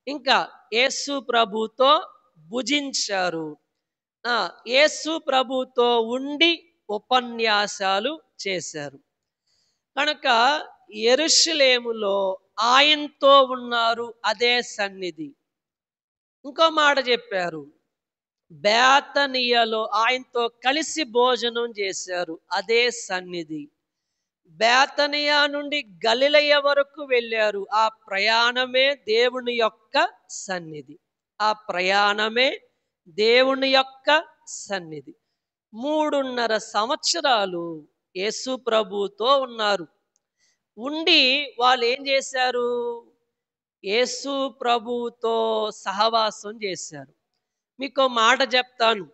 ఇంకా యేసు ప్రభుతో భుజించారు. యేసు ప్రభుతో ఉండి ఉపన్యాసాలు చేశారు. కనుక యెరూషలేములో ఆయనతో ఉన్నారు, అదే సన్నిధి. ఇంకో మాట చెప్పారు, బేతనియలో ఆయనతో కలిసి భోజనం చేశారు, అదే సన్నిధి. బేతనియా నుండి గలిలయ వరకు వెళ్ళారు. ఆ ప్రయాణమే దేవుని యొక్క సన్నిధి. ఆ ప్రయాణమే దేవుని యొక్క సన్నిధి. 3.5 సంవత్సరాలు యేసు ప్రభుతో ఉన్నారు. ఉండి వాళ్ళు ఏం చేశారు? యేసు ప్రభుతో సహవాసం చేశారు. మీకు మాట చెప్తాను.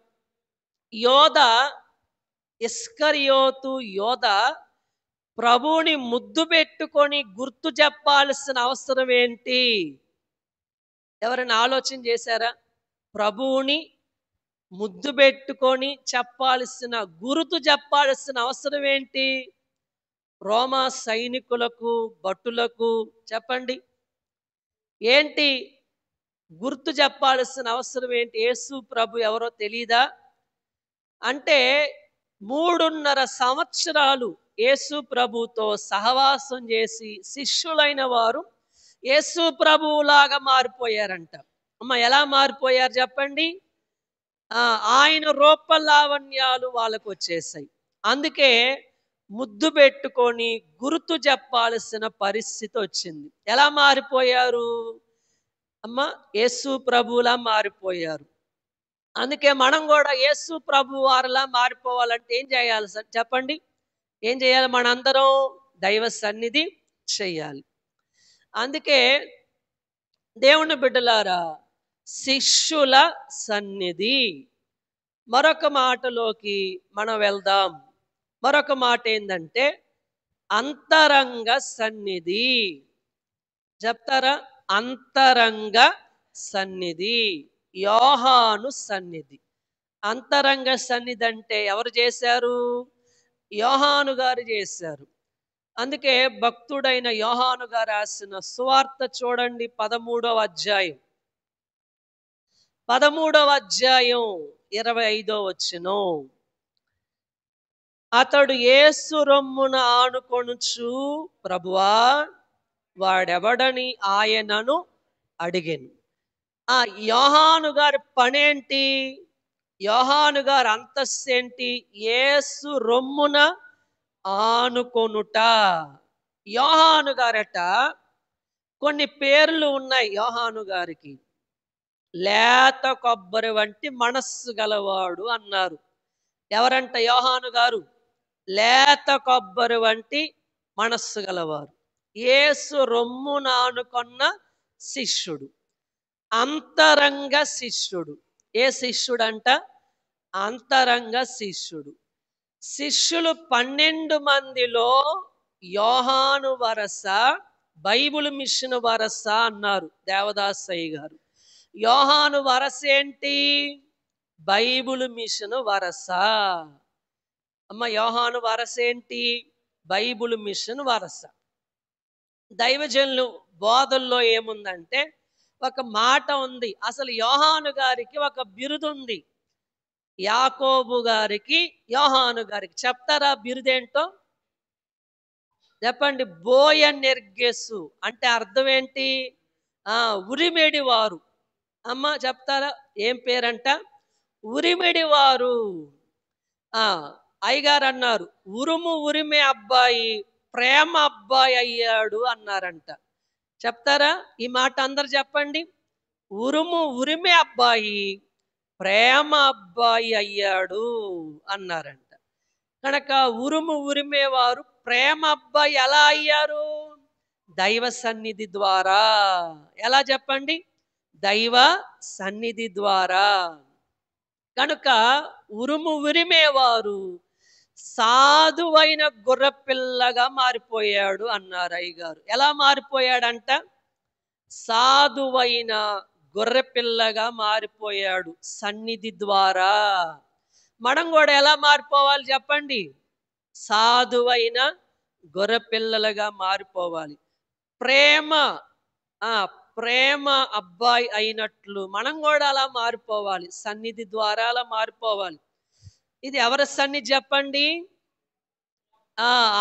ఇస్కరియోతు యోధ ప్రభువుని ముద్దు పెట్టుకొని గుర్తు చెప్పాల్సిన అవసరం ఏంటి? ఎవరైనా ఆలోచన చేశారా? ప్రభువుని ముద్దు పెట్టుకొని గుర్తు చెప్పాల్సిన అవసరం ఏంటి? రోమా సైనికులకు, భటులకు చెప్పండి, ఏంటి గుర్తు చెప్పాల్సిన అవసరం ఏంటి? యేసు ప్రభు ఎవరో తెలీదా? అంటే 3.5 సంవత్సరాలు యేసు ప్రభుతో సహవాసం చేసి శిష్యులైన వారు యేసు ప్రభువులాగా మారిపోయారంట. ఎలా మారిపోయారు చెప్పండి? ఆయన రూపలావణ్యాలు వాళ్ళకు వచ్చేసాయి. అందుకే ముద్దు పెట్టుకొని గుర్తు చెప్పాల్సిన పరిస్థితి వచ్చింది. ఎలా మారిపోయారు? యేసు ప్రభువులా మారిపోయారు. అందుకే మనం కూడా యేసు ప్రభు వారిలా మారిపోవాలంటే ఏం చేయాలి సార్ చెప్పండి? ఏం చేయాలి? మనందరం దైవ సన్నిధి చెయ్యాలి. అందుకే దేవుని బిడ్డలారా, శిష్యుల సన్నిధి. మరొక మాటలోకి మనం వెళ్దాం. మరొక మాట ఏంటంటే అంతరంగ సన్నిధి. చెప్తారా? అంతరంగ సన్నిధి, యోహాను సన్నిధి. అంతరంగ సన్నిధి అంటే ఎవరు చేశారు? యోహాను గారు చేశారు. అందుకే భక్తుడైన యోహాను గారు రాసిన సువార్త చూడండి, 13వ అధ్యాయం 25వ వచనం. అతడు యేసు రొమ్మున ఆనుకొనుచు, ప్రభువా వాడెవడని ఆయనను అడిగాను. ఆ యోహాను గారి పనేంటి? యోహాను గారి అంతస్తు ఏంటి? యేసు రొమ్మున ఆనుకొనుట. యోహాను గారట కొన్ని పేర్లు ఉన్నాయి యోహాను గారికి. లేత కొబ్బరి వంటి మనస్సు గలవాడు అన్నారు. ఎవరంట యోహాను గారు? లేత కొబ్బరి వంటి మనస్సు గలవారు. యేసు రొమ్మున ఆనుకొన్న శిష్యుడు, అంతరంగ శిష్యుడు. ఏ శిష్యుడంట? అంతరంగ శిష్యుడు. శిష్యులు 12 మందిలో యోహాను వరస బైబిల్ మిషన్ వరస అన్నారు దేవదాసయ్య గారు. యోహాను వరస ఏంటి? బైబిల్ మిషన్ వరస. అమ్మ, యోహాను వరస ఏంటి? బైబిల్ మిషన్ వరస. దైవజనులు బోధల్లో ఏముందంటే ఒక మాట ఉంది. అసలు యోహాను గారికి ఒక బిరుదు ఉంది. యాకోబు గారికి, యోహాను గారికి. చెప్తారా బిరుదేంటో? చెప్పండి. బోయనెర్గెసు అంటే అర్థం ఏంటి? ఉరిమెడి వారు. అమ్మ చెప్తారా ఏం పేరంట? ఉరిమెడి వారు. అయ్యగారు అన్నారు, ఉరుము ఉరిమే అబ్బాయి ప్రేమ అబ్బాయి అయ్యాడు అన్నారంట. చెప్తారా ఈ మాట? అందరు చెప్పండి. ఉరుము ఉరిమే అబ్బాయి ప్రేమ అబ్బాయి అయ్యాడు అన్నారంట. కనుక ఉరుము ఉరిమేవారు ప్రేమ అబ్బాయి ఎలా అయ్యారు? దైవ సన్నిధి ద్వారా. ఎలా చెప్పండి? దైవ సన్నిధి ద్వారా. కనుక ఉరుము ఉరిమేవారు సాధువైన గుర్రపిల్లగా మారిపోయాడు అన్నారు అయ్యగారు. ఎలా మారిపోయాడంట? సాధువైన గొర్రెపిల్లగా మారిపోయాడు సన్నిధి ద్వారా. మనం కూడా ఎలా మారిపోవాలి చెప్పండి? సాధువైన గొర్రెపిల్లలుగా మారిపోవాలి. ప్రేమ ప్రేమ అబ్బాయి అయినట్లు మనం కూడా అలా మారిపోవాలి. సన్నిధి ద్వారా అలా మారిపోవాలి. ఇది ఎవరి సన్నిధి చెప్పండి?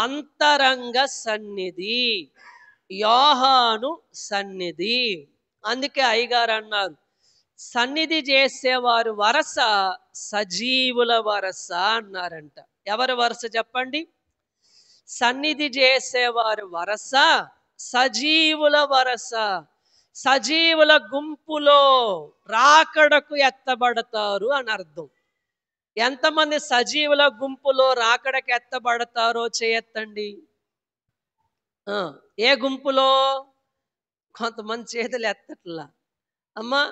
అంతరంగ సన్నిధి, యోహాను సన్నిధి. అందుకే అయ్యగారు అన్నారు, సన్నిధి చేసేవారు వరస సజీవుల వరస అన్నారంట. ఎవరి వరస చెప్పండి? సన్నిధి చేసేవారు వరస సజీవుల వరస. సజీవుల గుంపులో రాకడకు ఎత్తబడతారు అని అర్థం. ఎంతమంది సజీవుల గుంపులో రాకడకు ఎత్తబడతారో చేయెత్తండి. ఏ గుంపులో? కొంతమంది చేతులు ఎత్తట్లా. అమ్మా,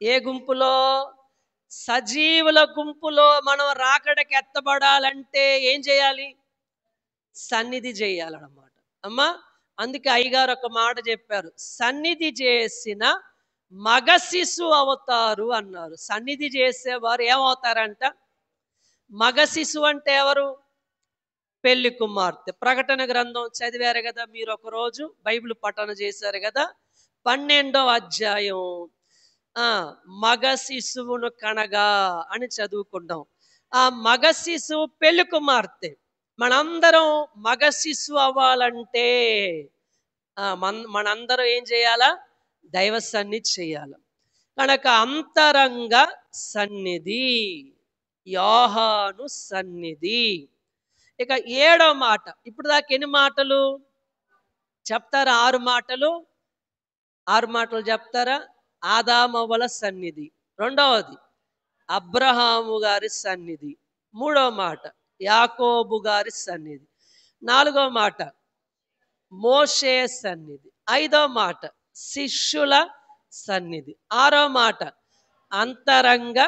ఏ గుంపులో? సజీవుల గుంపులో మనం రాకడకి ఎత్తబడాలంటే ఏం చేయాలి? సన్నిధి చేయాలన్నమాట. అమ్మా, అందుకే అయ్యగారు ఒక మాట చెప్పారు, సన్నిధి చేసిన మగ శిశు అవుతారు అన్నారు. సన్నిధి చేసేవారు ఏమవుతారంట? మగ శిశువు అంటే ఎవరు? పెళ్లి కుమార్తె. ప్రకటన గ్రంథం చదివారు కదా మీరు, ఒకరోజు బైబిల్ పఠన చేశారు కదా. 12వ అధ్యాయం మగ శిశువును కనగా అని చదువుకుంటాం. ఆ మగ శిశువు పెళ్లి కుమార్తె. మనందరం మగ శిశువు అవ్వాలంటే మనందరం ఏం చేయాలా? దైవ సన్నిధి చేయాలి. కనుక అంతరంగ సన్నిధి, యోహాను సన్నిధి. ఇక 7వ మాట. ఇప్పుడు దాకా ఎన్ని మాటలు చెప్తారా? 6 మాటలు. 6 మాటలు చెప్తారా? ఆదామవ్వల సన్నిధి. రెండవది అబ్రహాము గారి సన్నిధి. 3వ మాట యాకోబు గారి సన్నిధి. 4వ మాట మోషే సన్నిధి. 5వ మాట శిష్యుల సన్నిధి. 6వ మాట అంతరంగ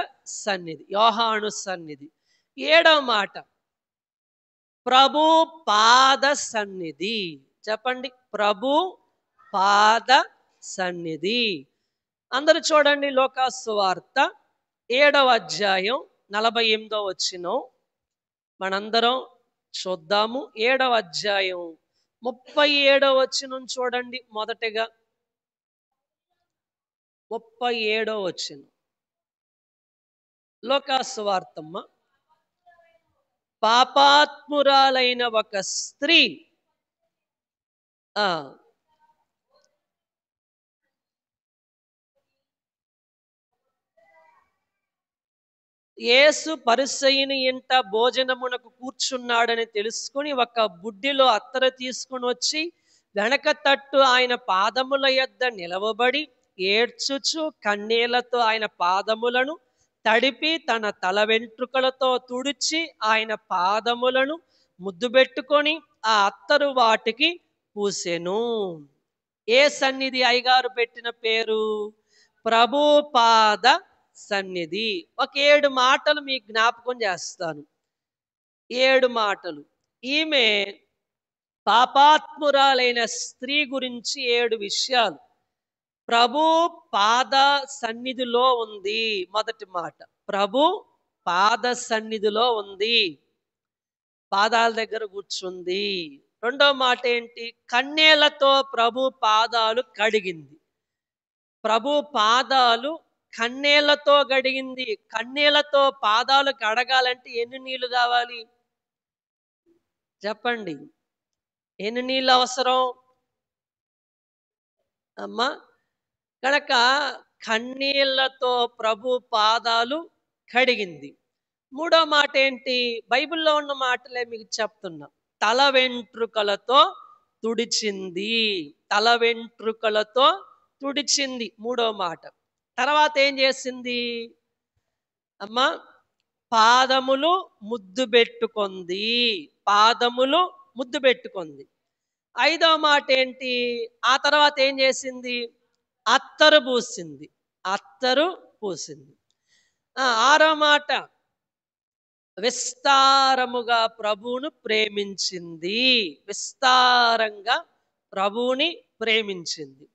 సన్నిధి, యోహాను సన్నిధి. 7వ మాట ప్రభు పాద సన్నిధి. చెప్పండి, ప్రభు పాద సన్నిధి. అందరూ చూడండి లోకాసు వార్త 7వ అధ్యాయం 48వ వచనం మనందరం చూద్దాము. 7వ అధ్యాయం 37వ వచనం చూడండి. మొదటగా 37వ వచనం లోకాసు వార్తమ్మ. పాపాత్మురాలైన ఒక స్త్రీ యేసు పరిసయ్యుని ఇంట భోజనమునకు కూర్చున్నాడని తెలుసుకుని ఒక బుడ్డిలో అత్తరు తీసుకుని వచ్చి వెనక తట్టు ఆయన పాదముల యొద్ద నిలవబడి ఏడ్చుచు కన్నీళ్లతో ఆయన పాదములను తడిపి తన తల వెంట్రుకలతో తుడిచి ఆయన పాదములను ముద్దు పెట్టుకొని ఆ అత్తరు వాటికి పూసెను. ఏ సన్నిధి అయ్యగారు పెట్టిన పేరు? ప్రభు పాద సన్నిధి. ఒక 7 మాటలు మీకు జ్ఞాపకం చేస్తాను. 7 మాటలు. ఈమె పాపాత్మురాలైన స్త్రీ గురించి 7 విషయాలు ప్రభు పాద సన్నిధిలో ఉంది. మొదటి మాట, ప్రభు పాద సన్నిధిలో ఉంది, పాదాల దగ్గర కూర్చుంది. రెండో మాట ఏంటి? కన్నీళ్లతో ప్రభు పాదాలు కడిగింది. ప్రభు పాదాలు కన్నీళ్లతో కడిగింది. కన్నీళ్లతో పాదాలు కడగాలంటే ఎన్ని నీళ్లు కావాలి చెప్పండి? ఎన్ని నీళ్ళు అవసరం అమ్మా? కనుక కన్నీళ్లతో ప్రభు పాదాలు కడిగింది. మూడో మాట ఏంటి? బైబిల్లో ఉన్న మాటలే మీకు చెప్తున్నా. తల వెంట్రుకలతో తుడిచింది. తల వెంట్రుకలతో తుడిచింది. మూడో మాట. తర్వాత ఏం చేసింది అమ్మా? పాదములు ముద్దు పెట్టుకుంది. పాదములు ముద్దు పెట్టుకుంది. ఐదో మాట ఏంటి? ఆ తర్వాత ఏం చేసింది? అత్తరు పూసింది. అత్తరు పూసింది. ఆరో మాట, విస్తారముగా ప్రభువును ప్రేమించింది. విస్తారంగా ప్రభువుని ప్రేమించింది.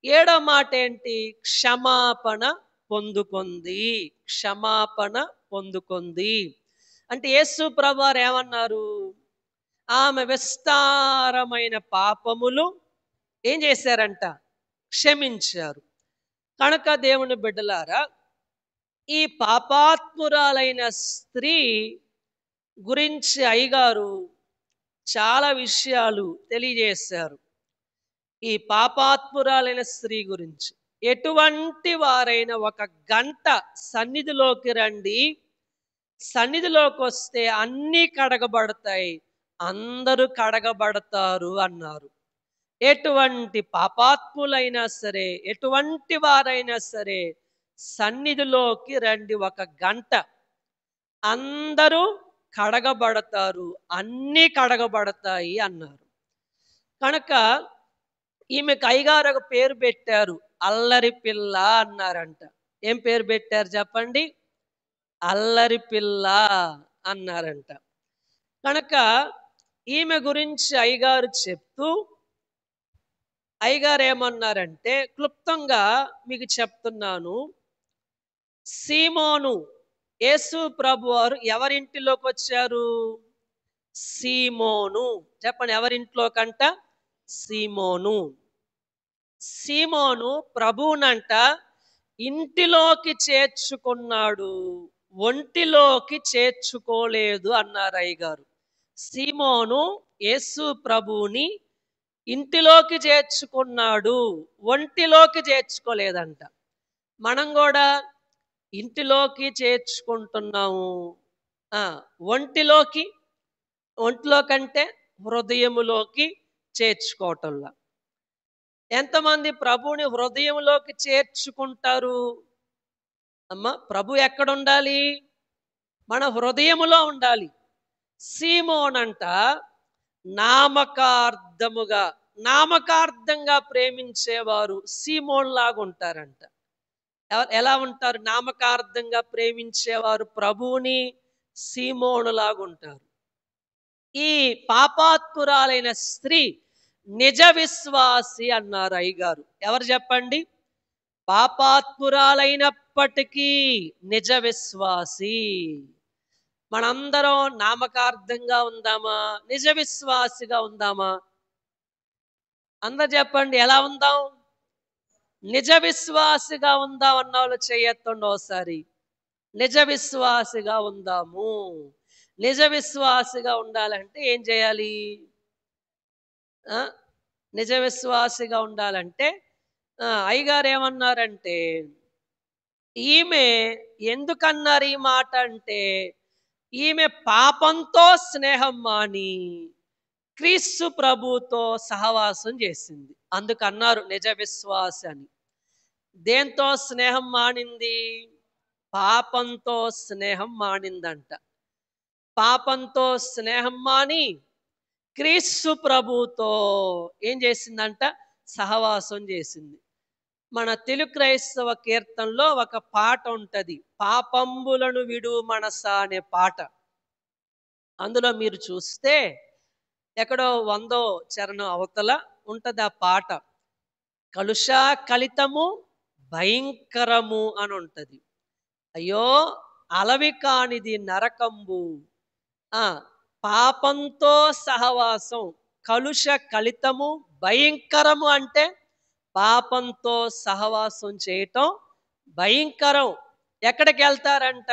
ఏడో మాట ఏంటి? క్షమాపణ పొందుకుంది. క్షమాపణ పొందుకుంది. అంటే యేసు ప్రభువారు ఏమన్నారు? ఆమె విస్తారమైన పాపములు ఏం చేశారంట? క్షమించారు. కనుక దేవుని బిడ్డలారా, ఈ పాపాత్మురాలైన స్త్రీ గురించి అయ్యగారు చాలా విషయాలు తెలియజేశారు. ఈ పాపాత్మురాలైన స్త్రీ గురించి ఎటువంటి వారైనా 1 గంట సన్నిధిలోకి రండి, సన్నిధిలోకి వస్తే అన్నీ కడగబడతాయి, అందరూ కడగబడతారు అన్నారు. ఎటువంటి పాపాత్ములైనా సరే, ఎటువంటి వారైనా సరే సన్నిధిలోకి రండి 1 గంట, అందరూ కడగబడతారు, అన్నీ కడగబడతాయి అన్నారు. కనుక ఈమెకు అయ్యగారు ఒక పేరు పెట్టారు, అల్లరి పిల్ల అన్నారంట. ఏం పేరు పెట్టారు చెప్పండి? అల్లరి పిల్ల అన్నారంట. కనుక ఈమె గురించి అయ్యగారు చెప్తూ అయ్యగారు ఏమన్నారంటే, క్లుప్తంగా మీకు చెప్తున్నాను. సీమోను, యేసు ప్రభు వారు ఎవరింటిలోకి వచ్చారు? సీమోను. చెప్పండి, ఎవరింట్లోకంట? సీమోను. సీమోను ప్రభువునంట ఇంటిలోకి చేర్చుకున్నాడు, ఒంటిలోకి చేర్చుకోలేదు అన్నారు అయ్యగారు. సీమోను యేసు ప్రభువుని ఇంటిలోకి చేర్చుకున్నాడు, ఒంటిలోకి చేర్చుకోలేదంట. మనం కూడా ఇంటిలోకి చేర్చుకుంటున్నాము, ఒంటిలోకంటే హృదయములోకి చేర్చుకోవటంలా. ఎంతమంది ప్రభువుని హృదయంలోకి చేర్చుకుంటారు అమ్మా? ప్రభు ఎక్కడ ఉండాలి? మన హృదయములో ఉండాలి. సీమోనంట నామకార్థంగా ప్రేమించేవారు సీమోన్ లాగా ఉంటారంట. ఎలా ఉంటారు? నామకార్థంగా ప్రేమించేవారు ప్రభువుని సీమోను లాగా ఉంటారు. ఈ పాపాత్మురాలైన స్త్రీ నిజ విశ్వాసి అన్నారు అయ్యగారు. ఎవరు చెప్పండి? పాపాత్మురాలైనప్పటికీ నిజ విశ్వాసి. మనందరం నామకార్థంగా ఉందామా? నిజ విశ్వాసిగా ఉందామా? అందరు చెప్పండి, ఎలా ఉందాం? నిజ విశ్వాసిగా ఉందాం అన్న వాళ్ళు చెయ్యెత్తండి ఒకసారి. నిజ విశ్వాసిగా ఉందాము. నిజ విశ్వాసిగా ఉండాలంటే ఏం చేయాలి? ఆ? నిజ విశ్వాసిగా ఉండాలంటే అయ్యగారు ఏమన్నారంటే, ఈమె ఎందుకన్నారు ఈ మాట అంటే, ఈమె పాపంతో స్నేహం మాని క్రీస్తు ప్రభుతో సహవాసం చేసింది. అందుకన్నారు నిజ విశ్వాసి అని. దేంతో స్నేహం మానింది? పాపంతో స్నేహం మానిందంట. పాపంతో స్నేహం మాని క్రీస్తు ప్రభుతో ఏం చేసిందంట? సహవాసం చేసింది. మన తెలుగు క్రైస్తవ కీర్తనలో ఒక పాట ఉంటది, పాపంబులను విడు మనసా అనే పాట. అందులో మీరు చూస్తే ఎక్కడో 100వ చరణం అవతల ఉంటది ఆ పాట. కలుషా కలితము భయంకరము అని ఉంటది. అయ్యో అలవి కానిది నరకంబు. పాపంతో సహవాసం, కలుష కలితము భయంకరము అంటే పాపంతో సహవాసం చేయటం భయంకరం. ఎక్కడికి వెళ్తారంట?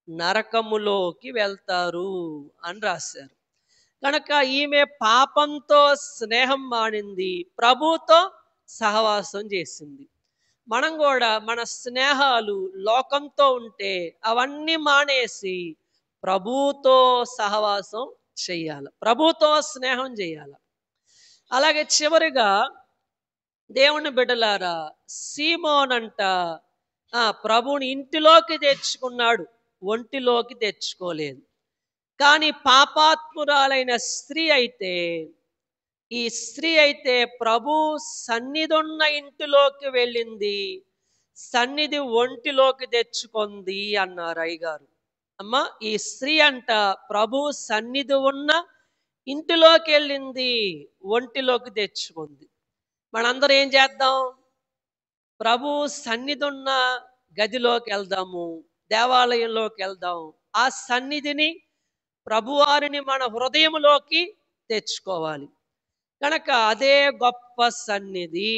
నరకములోకి వెళ్తారు అని రాశారు. కనుక ఈమె పాపంతో స్నేహం మానింది, ప్రభుతో సహవాసం చేసింది. మనం కూడా మన స్నేహాలు లోకంతో ఉంటే అవన్నీ మానేసి ప్రభుతో సహవాసం చెయ్యాలి, ప్రభుతో స్నేహం చేయాలి. అలాగే చివరిగా దేవుని బిడ్డలారా, సీమోనంట ప్రభువుని ఇంటిలోకి తెచ్చుకున్నాడు, ఒంటిలోకి తెచ్చుకోలేదు. కానీ పాపాత్మురాలైన స్త్రీ అయితే, ఈ స్త్రీ అయితే ప్రభు సన్నిధున్న ఇంటిలోకి వెళ్ళింది, సన్నిధి ఒంటిలోకి తెచ్చుకుంది అన్నారు అయ్యగారు. అమ్మా, ఈ స్త్రీ అంట ప్రభు సన్నిధి ఉన్న ఇంటిలోకి వెళ్ళింది, ఒంటిలోకి తెచ్చుకుంది. మనందరం ఏం చేద్దాం? ప్రభు సన్నిధి ఉన్న గదిలోకి వెళ్దాము, దేవాలయంలోకి వెళ్దాం. ఆ సన్నిధిని, ప్రభువారిని మన హృదయంలోకి తెచ్చుకోవాలి. కనుక అదే గొప్ప సన్నిధి.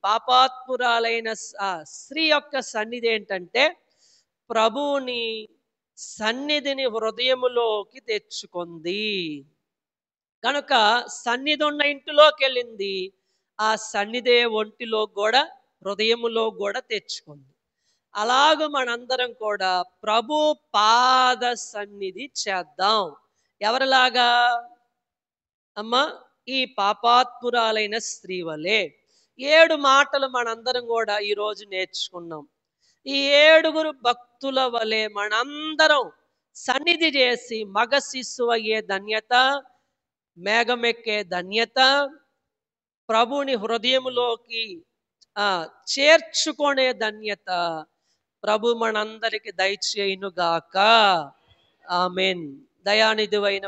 పాపాత్మురాలైన స్త్రీ యొక్క సన్నిధి ఏంటంటే, ప్రభువుని సన్నిధిని హృదయములోకి తెచ్చుకుంది. కనుక సన్నిధి ఉన్న ఇంటిలోకి వెళ్ళింది, ఆ సన్నిధే ఒంటిలో కూడా, హృదయములో కూడా తెచ్చుకుంది. అలాగ మనందరం కూడా ప్రభు పాద సన్నిధి చేద్దాం. ఎవరిలాగా? అమ్మా, ఈ పాపాత్మురాలైన స్త్రీ వలె 7 మాటలు మనందరం కూడా ఈరోజు నేర్చుకున్నాం. ఈ 7గురు భక్తుల వలె మనందరం సన్నిధి చేసి మగ శిశువు అయ్యే ధన్యత, మేఘమెక్కే ధన్యత, ప్రభుని హృదయములోకి చేర్చుకునే ధన్యత ప్రభు మనందరికి దయచేయునుగాక. ఆమెన్. దయానిధివైన